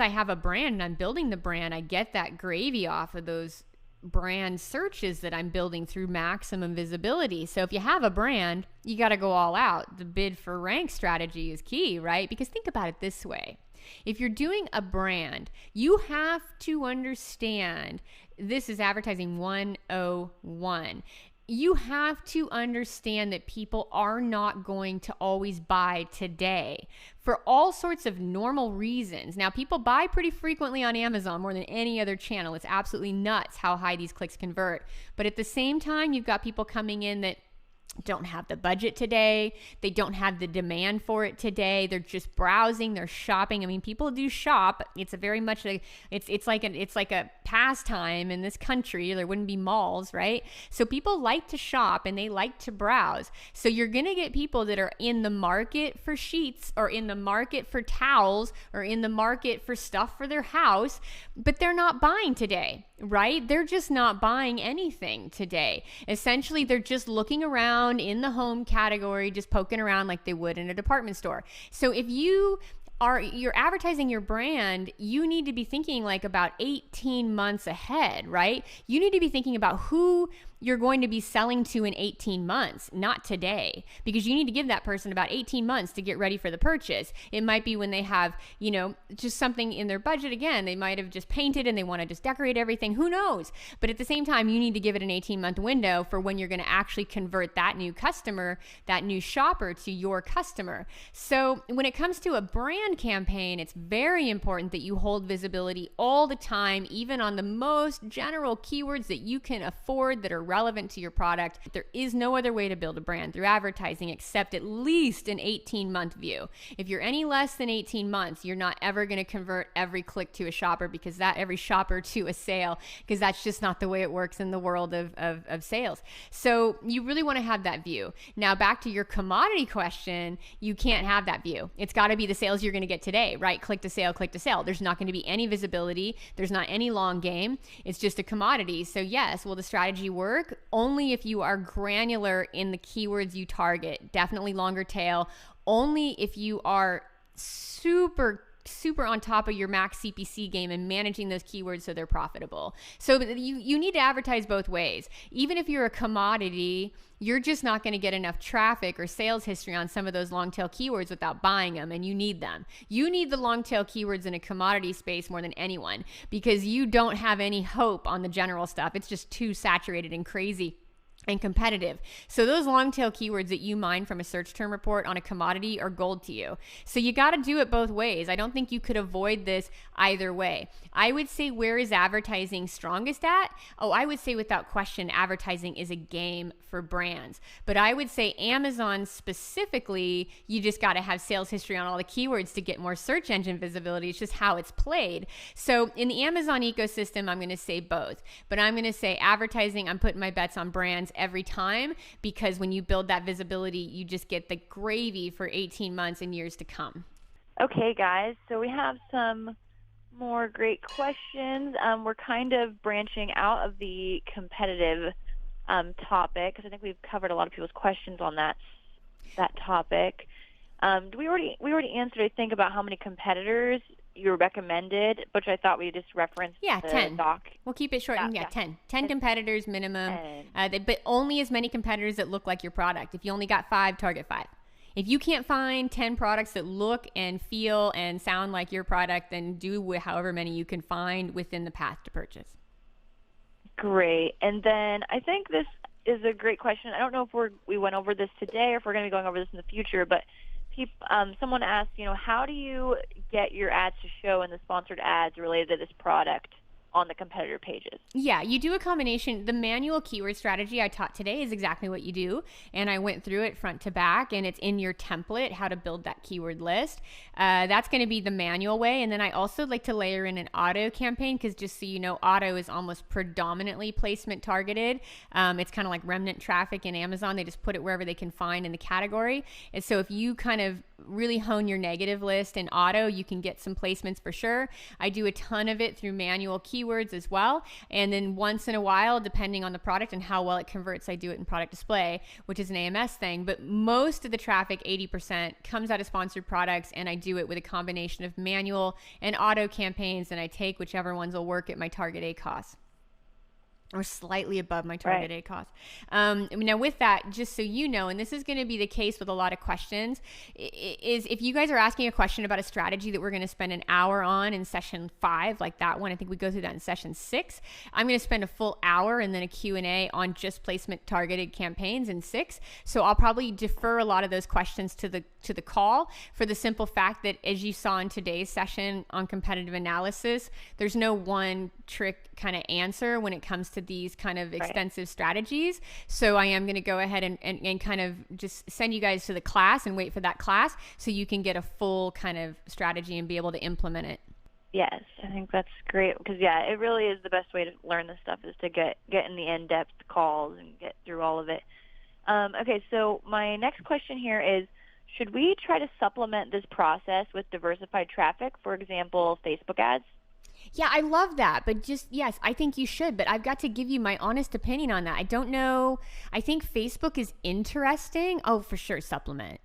S1: I have a brand and I'm building the brand, I get that gravy off of those brand searches that I'm building through maximum visibility. So if you have a brand, you got to go all out. The bid for rank strategy is key, right? Because think about it this way. If you're doing a brand, you have to understand, this is advertising 101. You have to understand that people are not going to always buy today for all sorts of normal reasons. Now, people buy pretty frequently on Amazon, more than any other channel. It's absolutely nuts how high these clicks convert. But at the same time, you've got people coming in that don't have the budget today. They don't have the demand for it today. They're just browsing, they're shopping. I mean, people do shop. It's a very much it's like a pastime in this country. There wouldn't be malls, right? So people like to shop and they like to browse. So you're going to get people that are in the market for sheets, or in the market for towels, or in the market for stuff for their house, but they're not buying today, right? They're just not buying anything today. Essentially, they're just looking around in the home category, just poking around like they would in a department store. So if you're advertising your brand, you need to be thinking like about 18 months ahead, right? You need to be thinking about who you're going to be selling to in 18 months, not today, because you need to give that person about 18 months to get ready for the purchase. It might be when they have, just something in their budget. Again, they might have just painted and they want to just decorate everything. Who knows? But at the same time, you need to give it an 18-month window for when you're going to actually convert that new customer, that new shopper, to your customer. So when it comes to a brand campaign, it's very important that you hold visibility all the time, even on the most general keywords that you can afford that are relevant to your product. There is no other way to build a brand through advertising except at least an 18-month view. If you're any less than 18 months, you're not ever going to convert every click to a shopper, because every shopper to a sale, because that's just not the way it works in the world of sales. So you really want to have that view. Now, back to your commodity question, you can't have that view. It's got to be the sales you're going to get today, right? Click to sale, click to sale. There's not going to be any visibility. There's not any long game. It's just a commodity. So yes, will the strategy work? Only if you are granular in the keywords you target. Definitely longer tail. Only if you are super on top of your max CPC game and managing those keywords so they're profitable. So you need to advertise both ways. Even if you're a commodity, you're just not going to get enough traffic or sales history on some of those long tail keywords without buying them, and you need them. You need the long tail keywords in a commodity space more than anyone, because you don't have any hope on the general stuff. It's just too saturated and crazy and competitive. So those long tail keywords that you mine from a search term report on a commodity are gold to you. So you got to do it both ways. I don't think you could avoid this either way. I would say, where is advertising strongest at? Oh, I would say without question, advertising is a game for brands. But I would say Amazon specifically, you just got to have sales history on all the keywords to get more search engine visibility. It's just how it's played. So in the Amazon ecosystem, I'm going to say both. But I'm going to say advertising, I'm putting my bets on brands every time, because when you build that visibility, you just get the gravy for 18 months and years to come.
S2: Okay, guys, so we have some more great questions. We're kind of branching out of the competitive topic, because I think we've covered a lot of people's questions on that topic. We already answered, I think, about how many competitors you recommended, which I thought we just referenced.
S1: Yeah, 10.
S2: Doc.
S1: We'll keep it short. 10 competitors minimum, but only as many competitors that look like your product. If you only got 5, target 5. If you can't find 10 products that look and feel and sound like your product, then do however many you can find within the path to purchase.
S2: Great. And then I think this is a great question. I don't know if we went over this today or if we're going to be going over this in the future, but someone asked, how do you get your ads to show in the sponsored ads related to this product on the competitor pages?
S1: Yeah, you do a combination. The manual keyword strategy I taught today is exactly what you do. And I went through it front to back, and it's in your template, how to build that keyword list. That's going to be the manual way. And then I also like to layer in an auto campaign, because just so you know, auto is almost predominantly placement targeted. It's kind of like remnant traffic in Amazon. They just put it wherever they can find in the category. And so if you kind of really hone your negative list in auto, you can get some placements for sure. I do a ton of it through manual keywords as well. And then once in a while, depending on the product and how well it converts, I do it in product display, which is an AMS thing. But most of the traffic, 80%, comes out of sponsored products, and I do it with a combination of manual and auto campaigns, and I take whichever ones will work at my target A cost, or slightly above my target A cost. Now with that, just so you know, and this is going to be the case with a lot of questions, is if you guys are asking a question about a strategy that we're going to spend an hour on in session 5, like that one, I think we go through that in session 6. I'm going to spend a full hour and then a Q&A on just placement targeted campaigns in 6. So I'll probably defer a lot of those questions to the call, for the simple fact that, as you saw in today's session on competitive analysis, there's no one trick kind of answer when it comes to these kind of extensive strategies. So I am going to go ahead and kind of just send you guys to the class and wait for that class, so you can get a full kind of strategy and be able to implement it.
S2: Yes, I think that's great, because it really is the best way to learn this stuff, is to get in the in-depth calls and get through all of it. Okay, so my next question here is, should we try to supplement this process with diversified traffic, for example, Facebook ads?
S1: Yeah, I love that. But yes, I think you should. But I've got to give you my honest opinion on that. I don't know. I think Facebook is interesting. Oh, for sure. Supplement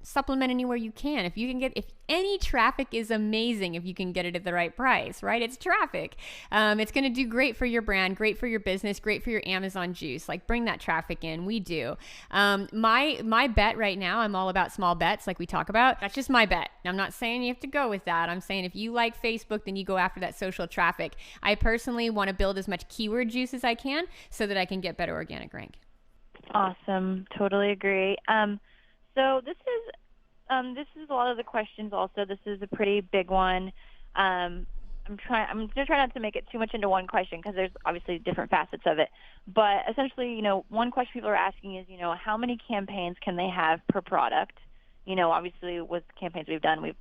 S1: anywhere you can. If any traffic is amazing, if you can get it at the right price, right? It's traffic. It's going to do great for your brand, great for your business, great for your Amazon juice. Like, bring that traffic in. We do. My bet right now, I'm all about small bets, like we talk about. That's just my bet. I'm not saying you have to go with that. I'm saying if you like Facebook, then you go after that social traffic. I personally want to build as much keyword juice as I can, so that I can get better organic rank.
S2: Awesome. Totally agree. So this is a lot of the questions also. This is a pretty big one. I'm going to try not to make it too much into one question, because there's obviously different facets of it. But essentially, one question people are asking is, how many campaigns can they have per product? Obviously with campaigns we've done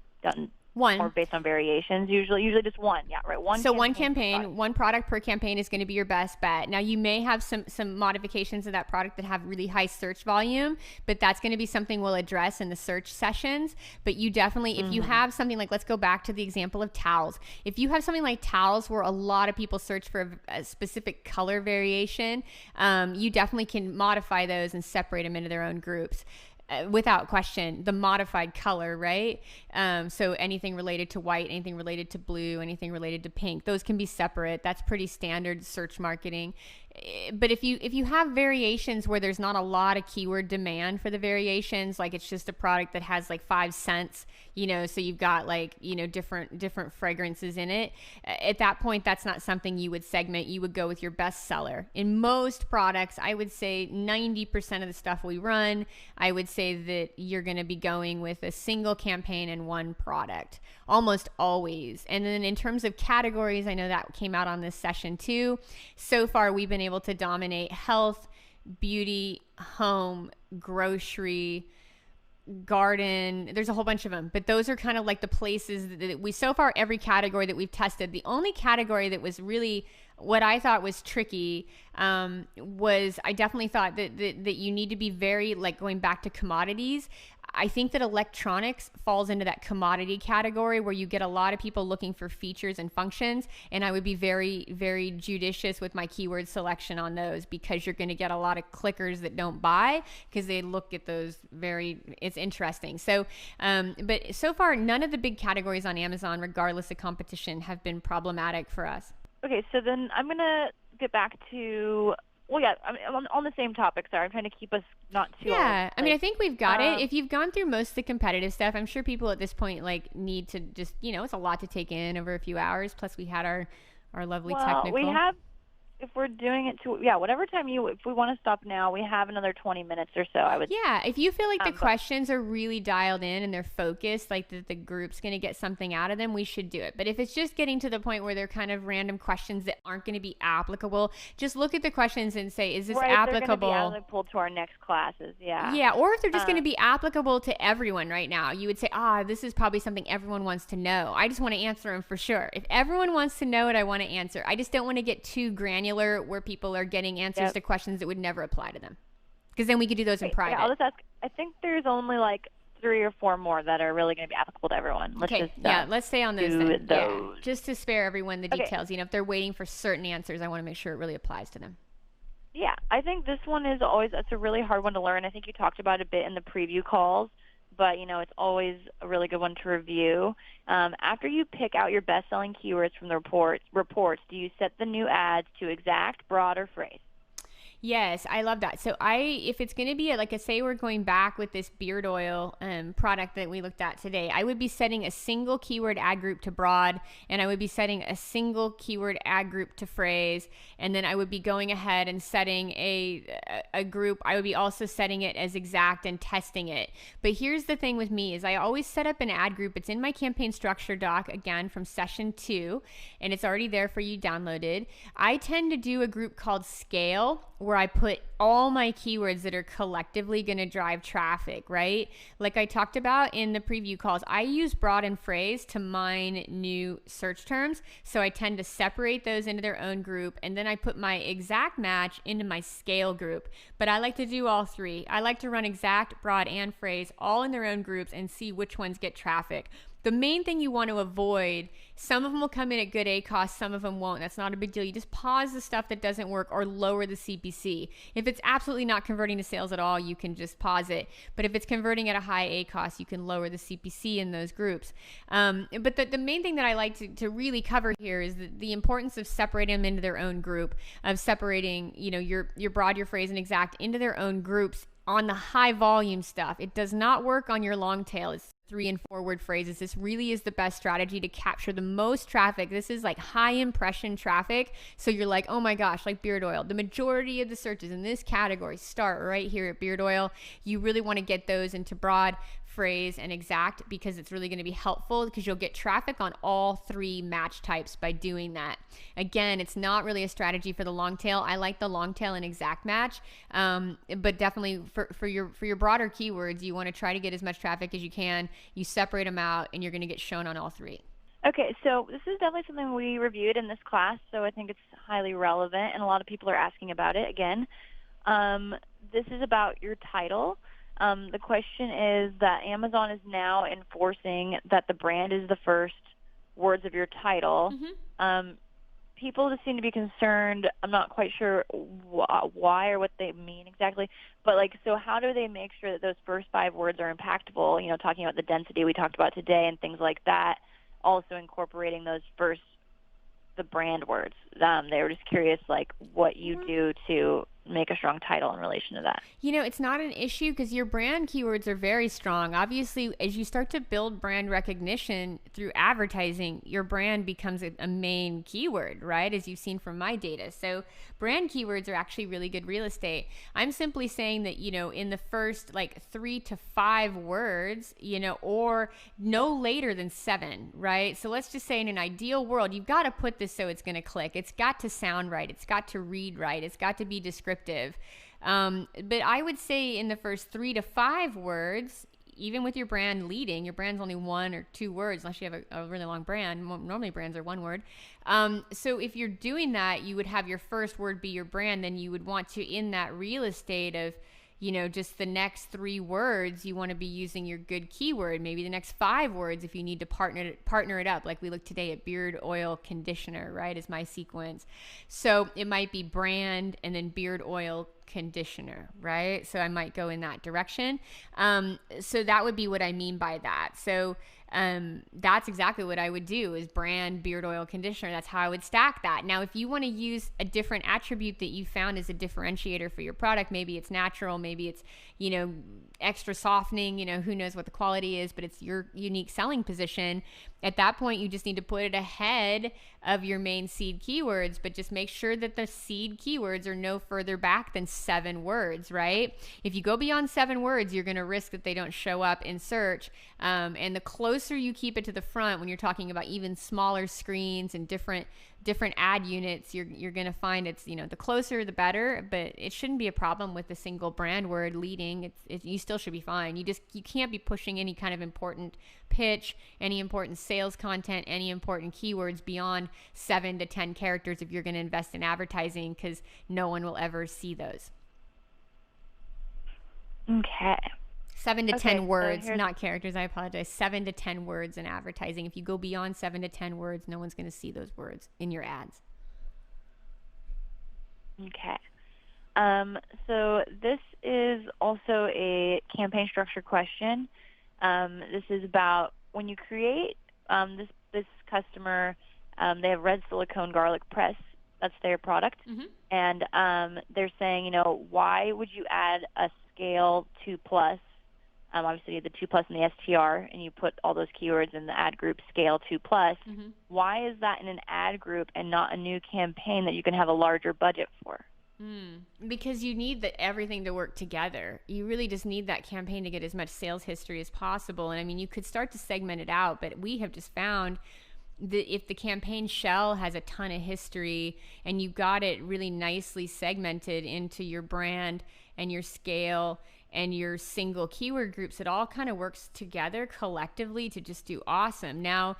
S1: one,
S2: or based on variations, usually just one. Yeah, right.
S1: One campaign, one product per campaign is going to be your best bet. Now, you may have some modifications of that product that have really high search volume, but that's going to be something we'll address in the search sessions. But you definitely, if you have something like, let's go back to the example of towels. If you have something like towels where a lot of people search for a specific color variation, you definitely can modify those and separate them into their own groups. Without question, the modified color, right? So anything related to white, anything related to blue, anything related to pink, those can be separate. That's pretty standard search marketing. But if you have variations where there's not a lot of keyword demand for the variations, like it's just a product that has like 5 cents, so you've got like, different fragrances in it. At that point, that's not something you would segment. You would go with your best seller. In most products, I would say 90% of the stuff we run, I would say that you're going to be going with a single campaign and one product, almost always. And then in terms of categories, I know that came out on this session too. So far, we've been able to dominate health, beauty, home, grocery, garden. There's a whole bunch of them, but those are kind of like the places that we, so far, every category that we've tested. The only category that was really what I thought was tricky was, I definitely thought that you need to be very, like, going back to commodities. I think that electronics falls into that commodity category where you get a lot of people looking for features and functions, and I would be very, very judicious with my keyword selection on those, because you're going to get a lot of clickers that don't buy because they look at those it's interesting. So, but so far, none of the big categories on Amazon, regardless of competition, have been problematic for us.
S2: Okay, so then I'm going to get back to... Well, yeah, I mean, on the same topic. Sorry, I'm trying to keep us not too...
S1: Yeah, I mean, I think we've got it. If you've gone through most of the competitive stuff, I'm sure people at this point, like, need to just, it's a lot to take in over a few hours. Plus, we had our lovely technical...
S2: if we're doing it to, whatever time if we want to stop now, we have another 20 minutes or so, I would.
S1: Yeah, if you feel like the questions are really dialed in and they're focused, like the group's going to get something out of them, we should do it. But if it's just getting to the point where they're kind of random questions that aren't going to be applicable, just look at the questions and say, is this applicable?
S2: They're going to be applicable to our next classes, yeah.
S1: Yeah, or if they're just going to be applicable to everyone right now, you would say, this is probably something everyone wants to know. I just want to answer them for sure. If everyone wants to know it, I want to answer. I just don't want to get too granular where people are getting answers to questions that would never apply to them, because then we could do those in private.
S2: Yeah, I'll just ask. I think there's only like 3 or 4 more that are really going to be applicable to everyone.
S1: Let's stay on those then. Yeah, just to spare everyone the details. You know, if they're waiting for certain answers, I want to make sure it really applies to them.
S2: Yeah, I think this one is it's a really hard one to learn. I think you talked about it a bit in the preview calls, but it's always a really good one to review. After you pick out your best-selling keywords from the reports, do you set the new ads to exact, broad, or phrase?
S1: Yes, I love that. So if it's going to be say we're going back with this beard oil product that we looked at today, I would be setting a single keyword ad group to broad, and I would be setting a single keyword ad group to phrase, and then I would be going ahead and setting a group. I would be also setting it as exact and testing it. But here's the thing with me is I always set up an ad group. It's in my campaign structure doc, again, from session 2, and it's already there for you downloaded. I tend to do a group called Scale, where I put all my keywords that are collectively going to drive traffic, right? Like I talked about in the preview calls, I use broad and phrase to mine new search terms. So I tend to separate those into their own group, and then I put my exact match into my scale group. But I like to do all 3. I like to run exact, broad, and phrase all in their own groups and see which ones get traffic. The main thing you want to avoid, some of them will come in at good ACoS, some of them won't. That's not a big deal. You just pause the stuff that doesn't work or lower the CPC. If it's absolutely not converting to sales at all, you can just pause it. But if it's converting at a high ACoS, you can lower the CPC in those groups. But the main thing that I like to really cover here is the importance of separating them into their own group, of separating your broad, your phrase, and exact into their own groups on the high volume stuff. It does not work on your long tail. It's 3 and 4 word phrases. This really is the best strategy to capture the most traffic. This is like high impression traffic. So you're like, oh my gosh, like beard oil. The majority of the searches in this category start right here at beard oil. You really want to get those into broad, phrase, and exact, because it's really going to be helpful, because you'll get traffic on all 3 match types by doing that. Again, it's not really a strategy for the long tail. I like the long tail and exact match, but definitely for your broader keywords, you want to try to get as much traffic as you can. You separate them out, and you're going to get shown on all 3.
S2: Okay, so this is definitely something we reviewed in this class, so I think it's highly relevant, and a lot of people are asking about it again. This is about your title. The question is that Amazon is now enforcing that the brand is the first words of your title. Mm-hmm. People just seem to be concerned. I'm not quite sure why or what they mean exactly. But, so how do they make sure that those first 5 words are impactful, talking about the density we talked about today and things like that, also incorporating those the brand words. They were just curious, what you do to make a strong title in relation to that.
S1: It's not an issue because your brand keywords are very strong. Obviously, as you start to build brand recognition through advertising, your brand becomes a main keyword, right? As you've seen from my data. So brand keywords are actually really good real estate. I'm simply saying that, in the first 3 to 5 words, or no later than 7, right? So let's just say in an ideal world, you've got to put this so it's going to click. It's got to sound right. It's got to read right. It's got to be descriptive. But I would say in the first 3 to 5 words, even with your brand leading, your brand's only 1 or 2 words, unless you have a really long brand. Normally brands are 1 word. So if you're doing that, you would have your first word be your brand. Then you would want to, in that real estate of, just the next 3 words, you want to be using your good keyword. Maybe the next 5 words if you need to partner it up, like we looked today at beard oil conditioner, right, is my sequence. So it might be brand and then beard oil conditioner, right? So I might go in that direction. So that would be what I mean by that. So that's exactly what I would do, is brand, beard oil, conditioner. That's how I would stack that. Now, if you want to use a different attribute that you found as a differentiator for your product, maybe it's natural, maybe it's, extra softening, who knows what the quality is, but it's your unique selling position. At that point, you just need to put it ahead of your main seed keywords, but just make sure that the seed keywords are no further back than 7 words, right? If you go beyond 7 words, you're going to risk that they don't show up in search. And the closer you keep it to the front, when you're talking about even smaller screens and different ad units, you're going to find it's, the closer the better, but it shouldn't be a problem with a single brand word leading. You still should be fine. You can't be pushing any kind of important pitch, any important sales content, any important keywords beyond 7 to 10 characters if you're going to invest in advertising, because no one will ever see those.
S2: Okay.
S1: 7 to 10 words, not characters. I apologize. 7 to 10 words in advertising. If you go beyond 7 to 10 words, no one's going to see those words in your ads.
S2: Okay. So this is also a campaign structure question. This is about when you create this customer, they have red silicone garlic press. That's their product. Mm-hmm. And they're saying, why would you add a scale 2+? Obviously, the 2+ and the STR, and you put all those keywords in the ad group scale 2+. Mm-hmm. Why is that in an ad group and not a new campaign that you can have a larger budget for?
S1: Because you need everything to work together. You really just need that campaign to get as much sales history as possible. And you could start to segment it out, but we have just found that if the campaign shell has a ton of history and you got it really nicely segmented into your brand and your scale and your single keyword groups, it all kind of works together collectively to just do awesome. Now,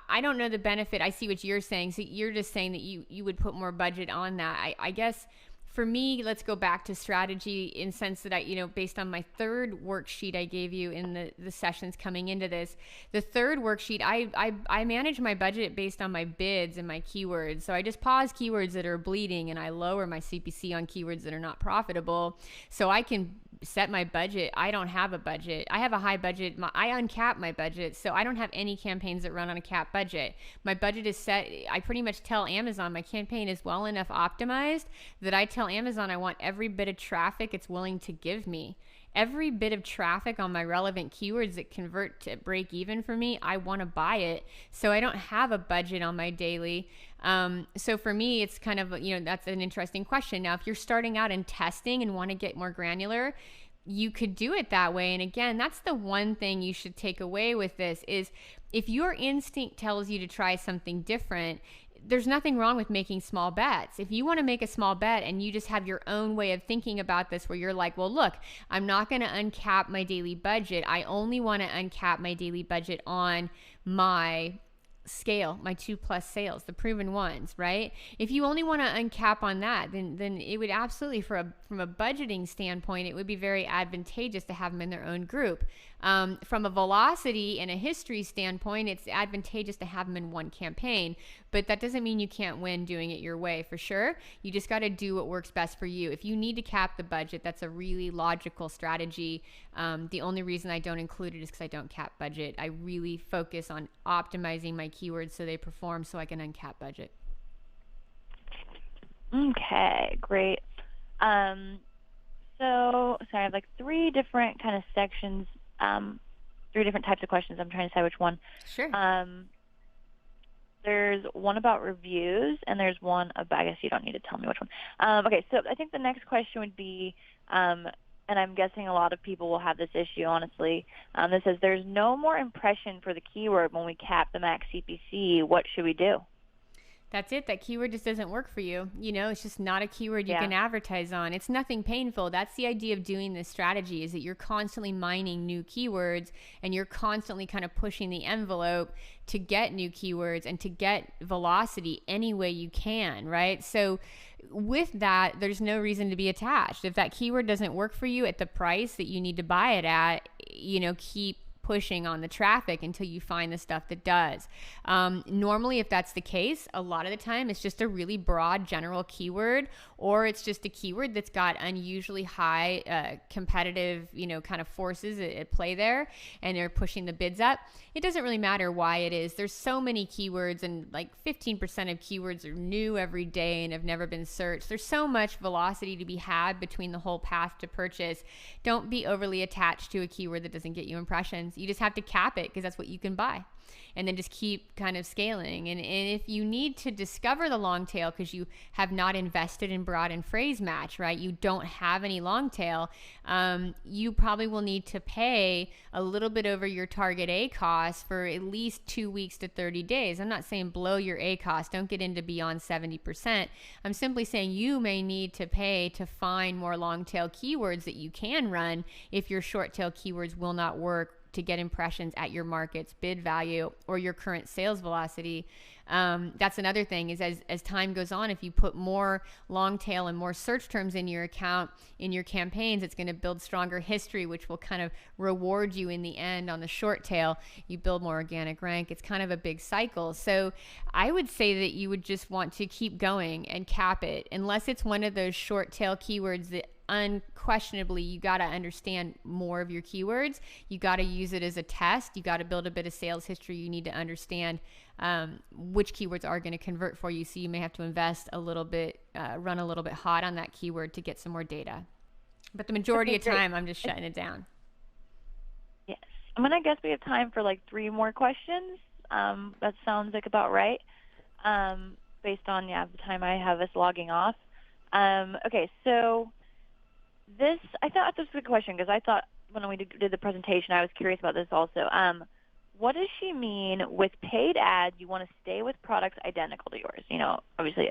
S1: I don't know the benefit. I see what you're saying. So you're just saying that you would put more budget on that. I guess for me, let's go back to strategy in sense that based on my third worksheet I gave you in the sessions coming into this, the third worksheet, I manage my budget based on my bids and my keywords. So I just pause keywords that are bleeding and I lower my CPC on keywords that are not profitable. So I can set my budget. I don't have a budget. I have a high budget. I uncap my budget. So I don't have any campaigns that run on a cap budget. My budget is set. I pretty much tell Amazon my campaign is well enough optimized that I tell Amazon I want every bit of traffic it's willing to give me. Every bit of traffic on my relevant keywords that convert to break even for me, I want to buy it. So I don't have a budget on my daily. So for me, it's kind of, that's an interesting question. Now, if you're starting out in testing and want to get more granular, you could do it that way. And again, that's the one thing you should take away with this is if your instinct tells you to try something different, there's nothing wrong with making small bets. If you want to make a small bet and you just have your own way of thinking about this where you're like, well, look, I'm not going to uncap my daily budget. I only want to uncap my daily budget on my scale, my 2+ sales, the proven ones, right? If you only want to uncap on that, then it would absolutely, from a budgeting standpoint, it would be very advantageous to have them in their own group. From a velocity and a history standpoint, it's advantageous to have them in one campaign, but that doesn't mean you can't win doing it your way, for sure. You just got to do what works best for you. If you need to cap the budget, that's a really logical strategy. The only reason I don't include it is because I don't cap budget. I really focus on optimizing my keywords so they perform so I can uncap budget.
S2: Okay, great. So I have like 3 different kind of sections, 3 different types of questions. I'm trying to decide which one.
S1: Sure.
S2: There's one about reviews, and there's one about, I guess you don't need to tell me which one. Okay, so I think the next question would be, and I'm guessing a lot of people will have this issue, honestly. This says, there's no more impression for the keyword when we cap the max CPC. What should we do?
S1: That's it. That keyword just doesn't work for you. It's just not a keyword you can advertise on. It's nothing painful. That's the idea of doing this strategy, is that you're constantly mining new keywords and you're constantly kind of pushing the envelope to get new keywords and to get velocity any way you can, right? So with that, there's no reason to be attached. If that keyword doesn't work for you at the price that you need to buy it at, keep pushing on the traffic until you find the stuff that does. Normally, if that's the case, a lot of the time it's just a really broad general keyword, or it's just a keyword that's got unusually high competitive, kind of forces at play there, and they're pushing the bids up. It doesn't really matter why it is. There's so many keywords, and like 15% of keywords are new every day and have never been searched. There's so much velocity to be had between the whole path to purchase. Don't be overly attached to a keyword that doesn't get you impressions. You just have to cap it, because that's what you can buy, and then just keep kind of scaling. And if you need to discover the long tail because you have not invested in broad and phrase match, right? You don't have any long tail. You probably will need to pay a little bit over your target A cost for at least 2 weeks to 30 days. I'm not saying blow your A cost. Don't get into beyond 70%. I'm simply saying you may need to pay to find more long tail keywords that you can run if your short tail keywords will not work to get impressions at your market's bid value or your current sales velocity. That's another thing, is as time goes on, if you put more long tail and more search terms in your account, in your campaigns, it's going to build stronger history, which will kind of reward you in the end on the short tail. You build more organic rank. It's kind of a big cycle. So I would say that you would just want to keep going and cap it, unless it's one of those short tail keywords that unquestionably you got to understand more of your keywords. You got to use it as a test. You got to build a bit of sales history. You need to understand which keywords are going to convert for you. So you may have to invest a little bit, run a little bit hot on that keyword to get some more data. But the majority of time, I'm just shutting it down.
S2: Yes. I'm going to guess we have time for like 3 more questions. That sounds like about right, based on the time I have us logging off. Okay, so I thought this was a good question, because I thought when we did the presentation, I was curious about this also. What does she mean with paid ads? You want to stay with products identical to yours. Obviously,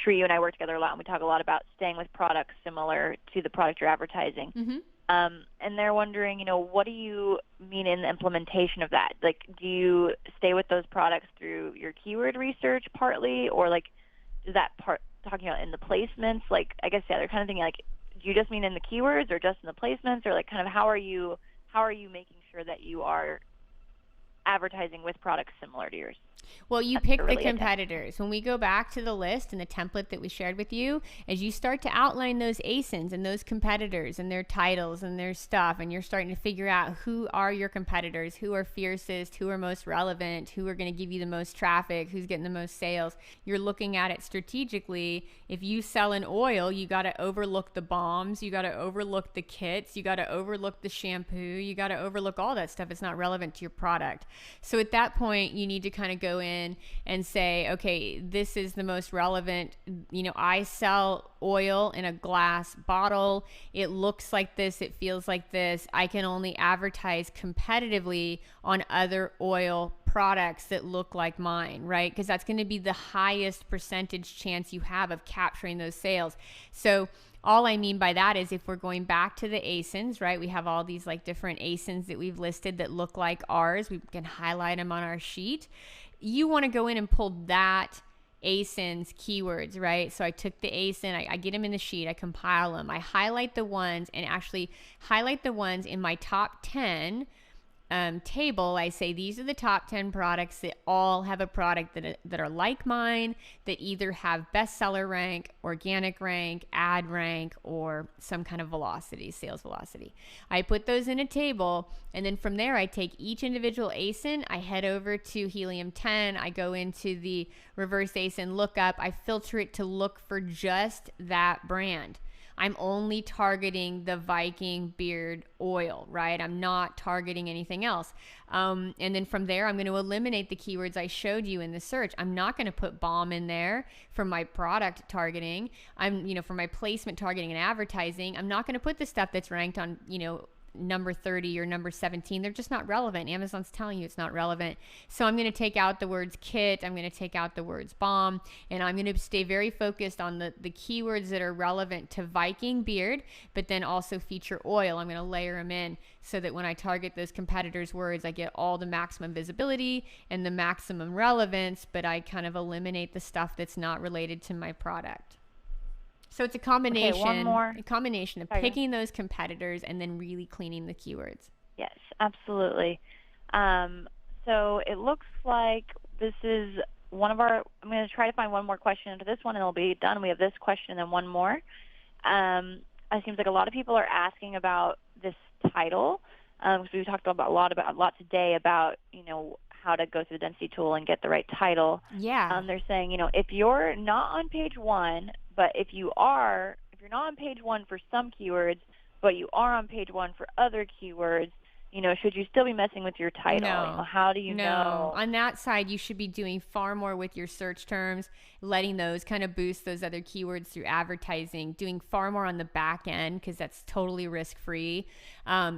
S2: Shri, you and I work together a lot, and we talk a lot about staying with products similar to the product you're advertising. Mm-hmm. And they're wondering, what do you mean in the implementation of that? Like, do you stay with those products through your keyword research partly, or like, is that part talking about in the placements? Like, I guess, they're kind of thinking like, do you just mean in the keywords or just in the placements, or like kind of how are you making sure that you are advertising with products similar to yours?
S1: Well, you pick the competitors. When we go back to the list and the template that we shared with you, as you start to outline those ASINs and those competitors and their titles and their stuff, and you're starting to figure out who are your competitors, who are fiercest, who are most relevant, who are going to give you the most traffic, who's getting the most sales, you're looking at it strategically. If you sell an oil, you got to overlook the bombs, you got to overlook the kits, you got to overlook the shampoo, you got to overlook all that stuff. It's not relevant to your product. So at that point, you need to kind of go in and say, okay, this is the most relevant. I sell oil in a glass bottle. It looks like this. It feels like this. I can only advertise competitively on other oil products that look like mine, right? Because that's going to be the highest percentage chance you have of capturing those sales. So all I mean by that is, if we're going back to the ASINs, right? We have all these like different ASINs that we've listed that look like ours. We can highlight them on our sheet. You want to go in and pull that ASIN's keywords, right? So I took the ASIN, I get them in the sheet, I compile them, I highlight the ones, and actually highlight the ones in my top 10 table. I say these are the top 10 products that all have a product that are like mine, that either have bestseller rank, organic rank, ad rank, or some kind of velocity, sales velocity. I put those in a table, and then from there I take each individual ASIN, I head over to Helium 10, I go into the reverse ASIN lookup, I filter it to look for just that brand. I'm only targeting the Viking beard oil, right? I'm not targeting anything else. And then from there, I'm going to eliminate the keywords I showed you in the search. I'm not going to put balm in there for my product targeting. For my placement targeting and advertising, I'm not going to put the stuff that's ranked on, number 30 or number 17. They're just not relevant. Amazon's telling you it's not relevant. So I'm going to take out the words kit. I'm going to take out the words balm, and I'm going to stay very focused on the keywords that are relevant to Viking beard, but then also feature oil. I'm going to layer them in so that when I target those competitors' words, I get all the maximum visibility and the maximum relevance, but I kind of eliminate the stuff that's not related to my product. So it's a combination, of picking those competitors and then really cleaning the keywords.
S2: Yes, absolutely. So it looks like this is one of our, I'm going to try to find one more question into this one and it'll be done. We have this question and then one more. It seems like a lot of people are asking about this title. Because we talked a lot today about, how to go through the density tool and get the right title.
S1: Yeah.
S2: They're saying, if you're not on page one, but if you're not on page one for some keywords, but you are on page one for other keywords, should you still be messing with your title?
S1: No.
S2: How do you know?
S1: On that side, you should be doing far more with your search terms, letting those kind of boost those other keywords through advertising, doing far more on the back end because that's totally risk-free.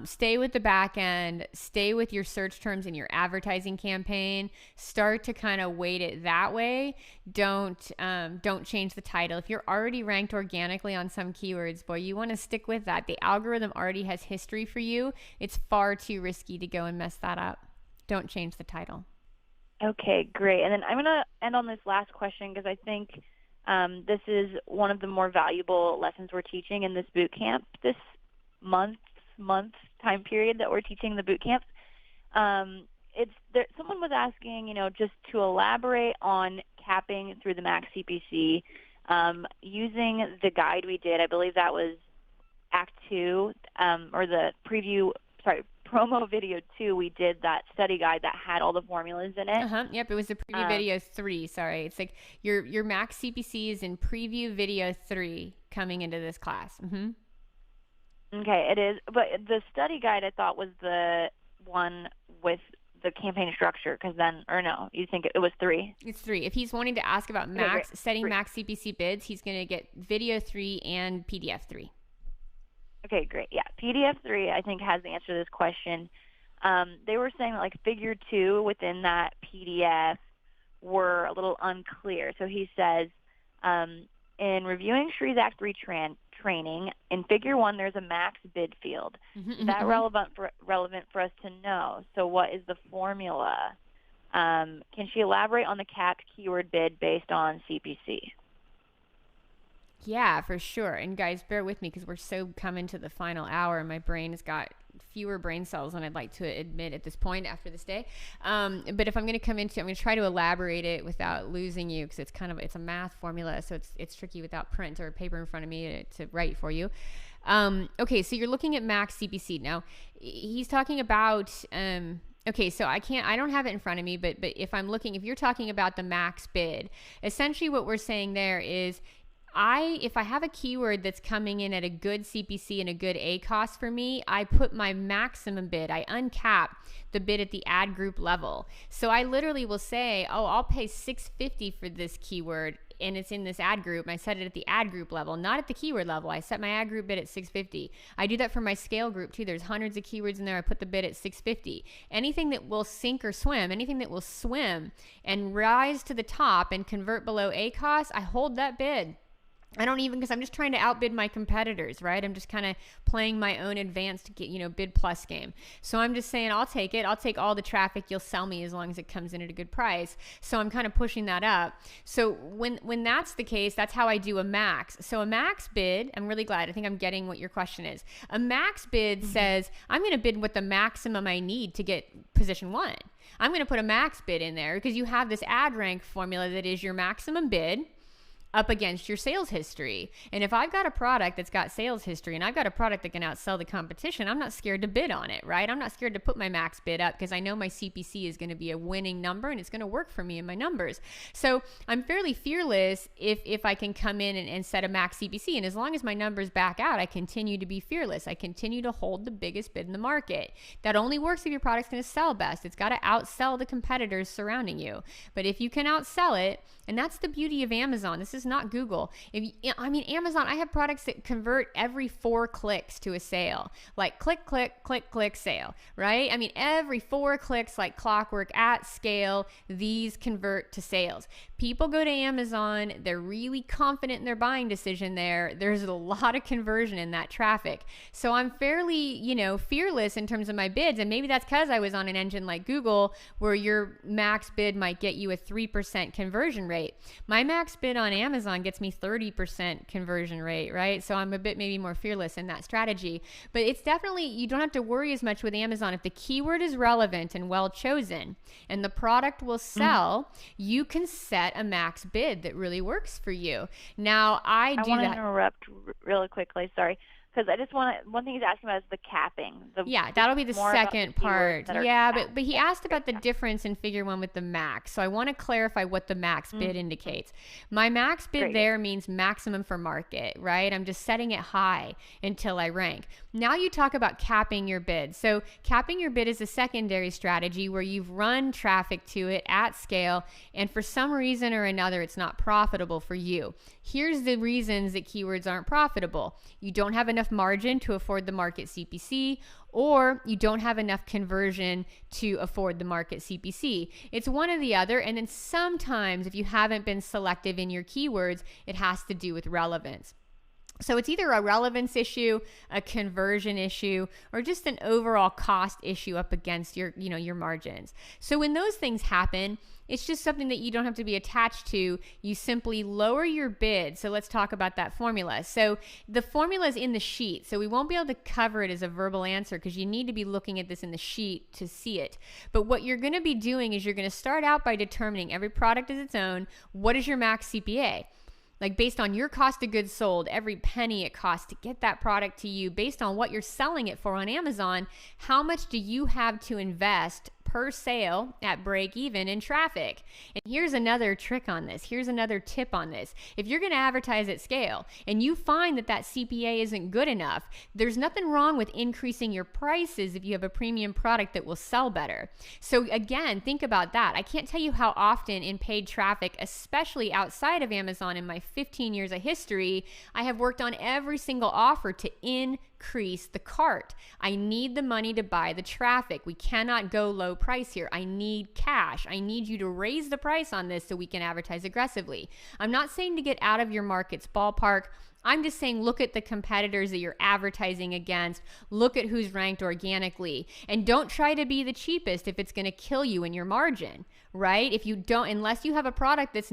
S1: Stay with the back end, stay with your search terms in your advertising campaign, start to kind of weight it that way. Don't change the title. If you're already ranked organically on some keywords, boy, you want to stick with that. The algorithm already has history for you. It's far too risky to go and mess that up. Don't change the title.
S2: Okay, great. And then I'm going to end on this last question because I think this is one of the more valuable lessons we're teaching in this boot camp, this month time period that we're teaching the boot camp. Someone was asking, just to elaborate on capping through the max CPC using the guide we did. I believe that was Act 2 or the promo video 2. We did that study guide that had all the formulas in it.
S1: Yep, it was the preview video 3. Sorry, it's like your max CPC is in preview video 3 coming into this class.
S2: Okay, it is. But the study guide I thought was the one with the campaign structure you think it was 3?
S1: It's 3. If he's wanting to ask about setting max CPC bids, he's going to get video 3 and PDF 3.
S2: Okay, great. Yeah, PDF 3 I think has the answer to this question. They were saying that like figure 2 within that PDF were a little unclear. So he says, in reviewing Shree's Act 3 training, in figure 1 there's a max bid field. Is that relevant for us to know? So what is the formula? Can she elaborate on the capped keyword bid based on CPC?
S1: Yeah, for sure. And guys, bear with me because we're so coming to the final hour and my brain has got fewer brain cells than I'd like to admit at this point after this day. But if I'm going to I'm going to try to elaborate it without losing you because it's a math formula. So it's tricky without print or paper in front of me to write for you. Okay, so you're looking at max CPC. Now, he's talking about, okay, so I don't have it in front of me, but if you're talking about the max bid, essentially what we're saying there is, if I have a keyword that's coming in at a good CPC and a good ACoS for me, I put my maximum bid. I uncap the bid at the ad group level. So I literally will say, I'll pay $6.50 for this keyword and it's in this ad group and I set it at the ad group level, not at the keyword level. I set my ad group bid at $6.50. I do that for my scale group too. There's hundreds of keywords in there. I put the bid at $6.50. Anything that will sink or swim, anything that will swim and rise to the top and convert below ACoS, I hold that bid. I don't even, because I'm just trying to outbid my competitors, right? I'm just kind of playing my own advanced, bid plus game. So I'm just saying, I'll take it. I'll take all the traffic you'll sell me as long as it comes in at a good price. So I'm kind of pushing that up. So when that's the case, that's how I do a max. So a max bid, I'm really glad. I think I'm getting what your question is. A max bid says, I'm going to bid what the maximum I need to get position 1. I'm going to put a max bid in there because you have this ad rank formula that is your maximum bid up against your sales history. And if I've got a product that's got sales history and I've got a product that can outsell the competition, I'm not scared to bid on it, right? I'm not scared to put my max bid up because I know my CPC is going to be a winning number and it's going to work for me in my numbers. So I'm fairly fearless if I can come in and set a max CPC. And as long as my numbers back out, I continue to be fearless. I continue to hold the biggest bid in the market. That only works if your product's going to sell best. It's got to outsell the competitors surrounding you. But if you can outsell it, and that's the beauty of Amazon. This is not Google. Amazon, I have products that convert every 4 clicks to a sale. Like click, click, click, click, sale, right? Every 4 clicks like clockwork at scale, these convert to sales. People go to Amazon, they're really confident in their buying decision there. There's a lot of conversion in that traffic. So I'm fairly, fearless in terms of my bids. And maybe that's because I was on an engine like Google where your max bid might get you a 3% conversion rate. My max bid on Amazon Amazon gets me 30% conversion rate, right? So I'm a bit maybe more fearless in that strategy. But it's definitely, you don't have to worry as much with Amazon. If the keyword is relevant and well chosen and the product will sell, you can set a max bid that really works for you. Now, I
S2: want to interrupt really quickly, sorry. Because I just want to, one thing he's asking about is the capping.
S1: Yeah, that'll be the second part. Yeah, but he asked about the
S2: Yeah.
S1: difference in figure 1 with the max. So I want to clarify what the max bid indicates. My max bid
S2: Great.
S1: there means maximum for market, right? I'm just setting it high until I rank. Now you talk about capping your bid. So capping your bid is a secondary strategy where you've run traffic to it at scale, and for some reason or another, it's not profitable for you. Here's the reasons that keywords aren't profitable. You don't have enough margin to afford the market CPC, or you don't have enough conversion to afford the market CPC. It's one or the other, and then sometimes if you haven't been selective in your keywords, it has to do with relevance. So it's either a relevance issue, a conversion issue, or just an overall cost issue up against your, your margins. So when those things happen, it's just something that you don't have to be attached to. You simply lower your bid. So let's talk about that formula. So the formula is in the sheet. So we won't be able to cover it as a verbal answer because you need to be looking at this in the sheet to see it. But what you're going to be doing is you're going to start out by determining every product is its own. What is your max CPA? Like based on your cost of goods sold, every penny it costs to get that product to you, based on what you're selling it for on Amazon, how much do you have to invest per sale at break even in traffic? And here's another trick on this. Here's another tip on this. If you're going to advertise at scale and you find that that CPA isn't good enough, there's nothing wrong with increasing your prices if you have a premium product that will sell better. So again, think about that. I can't tell you how often in paid traffic, especially outside of Amazon in my 15 years of history, I have worked on every single offer to increase the cart. I need the money to buy the traffic. We cannot go low price here. I need cash. I need you to raise the price on this so we can advertise aggressively. I'm not saying to get out of your market's ballpark. I'm just saying look at the competitors that you're advertising against. Look at who's ranked organically. And don't try to be the cheapest if it's going to kill you in your margin, right? If you don't, unless you have a product that's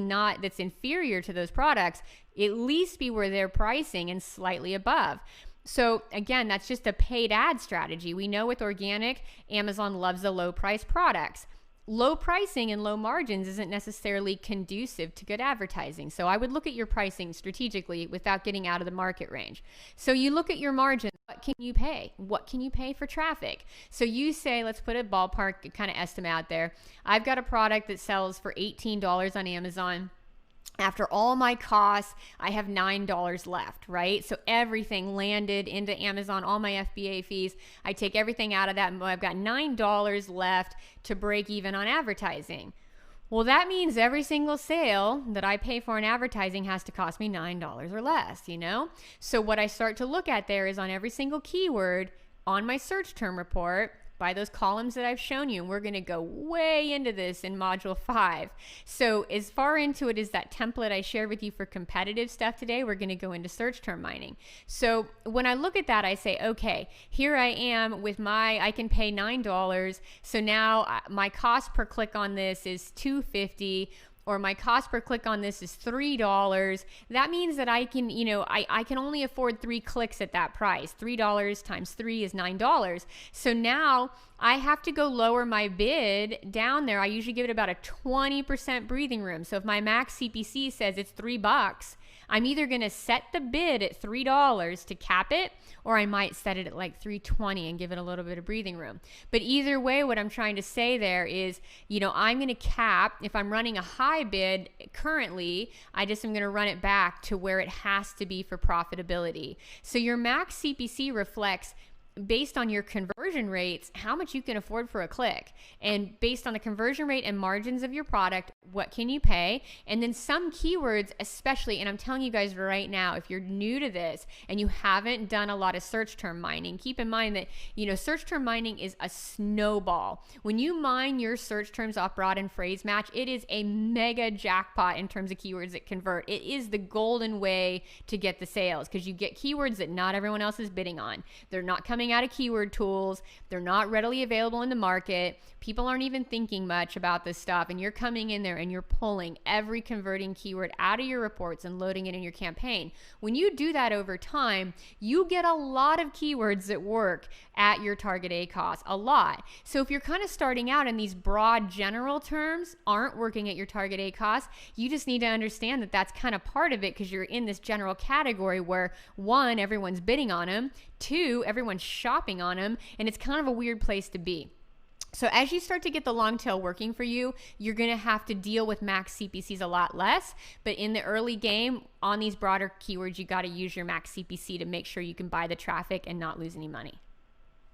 S1: inferior to those products, at least be where they're pricing and slightly above. So again, that's just a paid ad strategy. We know with organic, Amazon loves the low price products. Low pricing and low margins isn't necessarily conducive to good advertising. So I would look at your pricing strategically without getting out of the market range. So you look at your margin. What can you pay? What can you pay for traffic? So you say, let's put a ballpark kind of estimate out there. I've got a product that sells for $18 on Amazon. After all my costs, I have $9 left, right? So everything landed into Amazon, all my FBA fees. I take everything out of that, and I've got $9 left to break even on advertising. Well, that means every single sale that I pay for in advertising has to cost me $9 or less, So what I start to look at there is on every single keyword on my search term report, by those columns that I've shown you, and we're going to go way into this in module 5. So as far into it as that template I shared with you for competitive stuff today, we're going to go into search term mining. So when I look at that, I say, okay, here I am with I can pay $9. So now my cost per click on this is $2.50. Or my cost per click on this is $3. That means that I can, I can only afford 3 clicks at that price. $3 times 3 is $9. So now I have to go lower my bid down there. I usually give it about a 20% breathing room. So if my max CPC says it's $3, I'm either going to set the bid at $3 to cap it, or I might set it at like $3.20 and give it a little bit of breathing room. But either way, what I'm trying to say there is, I'm going to cap, if I'm running a high bid currently, I just am going to run it back to where it has to be for profitability. So your max CPC reflects, based on your conversion rates, how much you can afford for a click. And based on the conversion rate and margins of your product, what can you pay? And then some keywords especially, and I'm telling you guys right now, if you're new to this and you haven't done a lot of search term mining, keep in mind that, search term mining is a snowball. When you mine your search terms off broad and phrase match, it is a mega jackpot in terms of keywords that convert. It is the golden way to get the sales because you get keywords that not everyone else is bidding on. They're not coming running out of keyword tools. They're not readily available in the market. People aren't even thinking much about this stuff, and you're coming in there and you're pulling every converting keyword out of your reports and loading it in your campaign. When you do that over time, you get a lot of keywords that work at your target ACoS, a lot. So if you're kind of starting out and these broad general terms aren't working at your target ACoS, you just need to understand that that's kind of part of it, because you're in this general category where, one, everyone's bidding on them, two, everyone's shopping on them, and it's kind of a weird place to be. So as you start to get the long tail working for you, you're going to have to deal with max CPCs a lot less. But in the early game, on these broader keywords, you got to use your max CPC to make sure you can buy the traffic and not lose any money.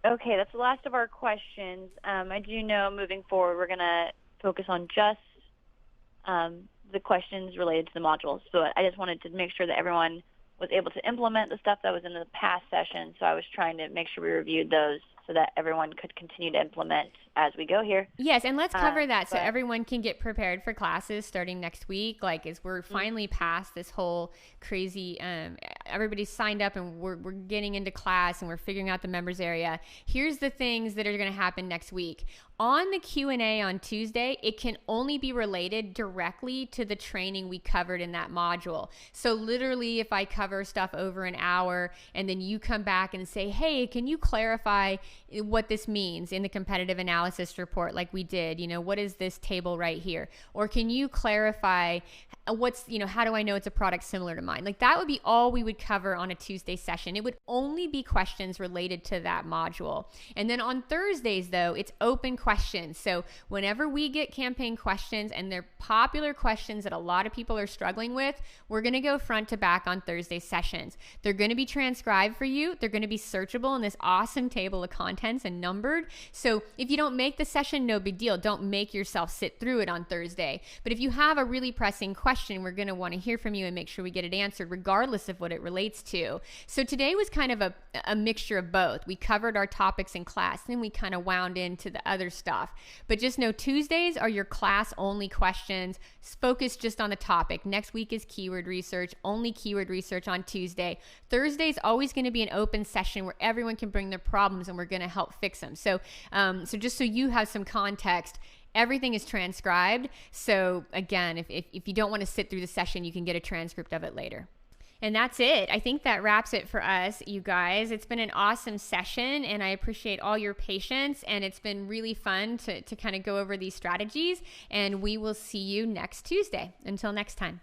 S2: Okay, that's the last of our questions. I do know moving forward, we're going to focus on just the questions related to the modules. So I just wanted to make sure that everyone was able to implement the stuff that was in the past session. So I was trying to make sure we reviewed those so that everyone could continue to implement as we go here.
S1: Yes, and let's cover that so everyone can get prepared for classes starting next week. Like, as we're finally past this whole crazy, everybody's signed up and we're getting into class and we're figuring out the members area. Here's the things that are going to happen next week. On the Q&A on Tuesday, it can only be related directly to the training we covered in that module. So literally, if I cover stuff over an hour and then you come back and say, hey, can you clarify what this means in the competitive analysis report like we did? You know, what is this table right here? Or can you clarify what's, you know, how do I know it's a product similar to mine? Like, that would be all we would cover on a Tuesday session. It would only be questions related to that module. And then on Thursdays, though, it's open questions. So whenever we get campaign questions, and they're popular questions that a lot of people are struggling with, we're going to go front to back on Thursday sessions. They're going to be transcribed for you. They're going to be searchable in this awesome table of contents and numbered. So if you don't make the session, no big deal. Don't make yourself sit through it on Thursday. But if you have a really pressing question, we're going to want to hear from you and make sure we get it answered regardless of what it relates to. So today was kind of a mixture of both. We covered our topics in class, then we kind of wound into the other stuff. But just know Tuesdays are your class only questions. Focus just on the topic. Next week is keyword research, only keyword research on Tuesday. Thursday is always going to be an open session where everyone can bring their problems and we're going to help fix them. So, so just so you have some context, everything is transcribed. So again, if you don't want to sit through the session, you can get a transcript of it later. And that's it. I think that wraps it for us, you guys. It's been an awesome session, and I appreciate all your patience, and it's been really fun to kind of go over these strategies, and we will see you next Tuesday. Until next time.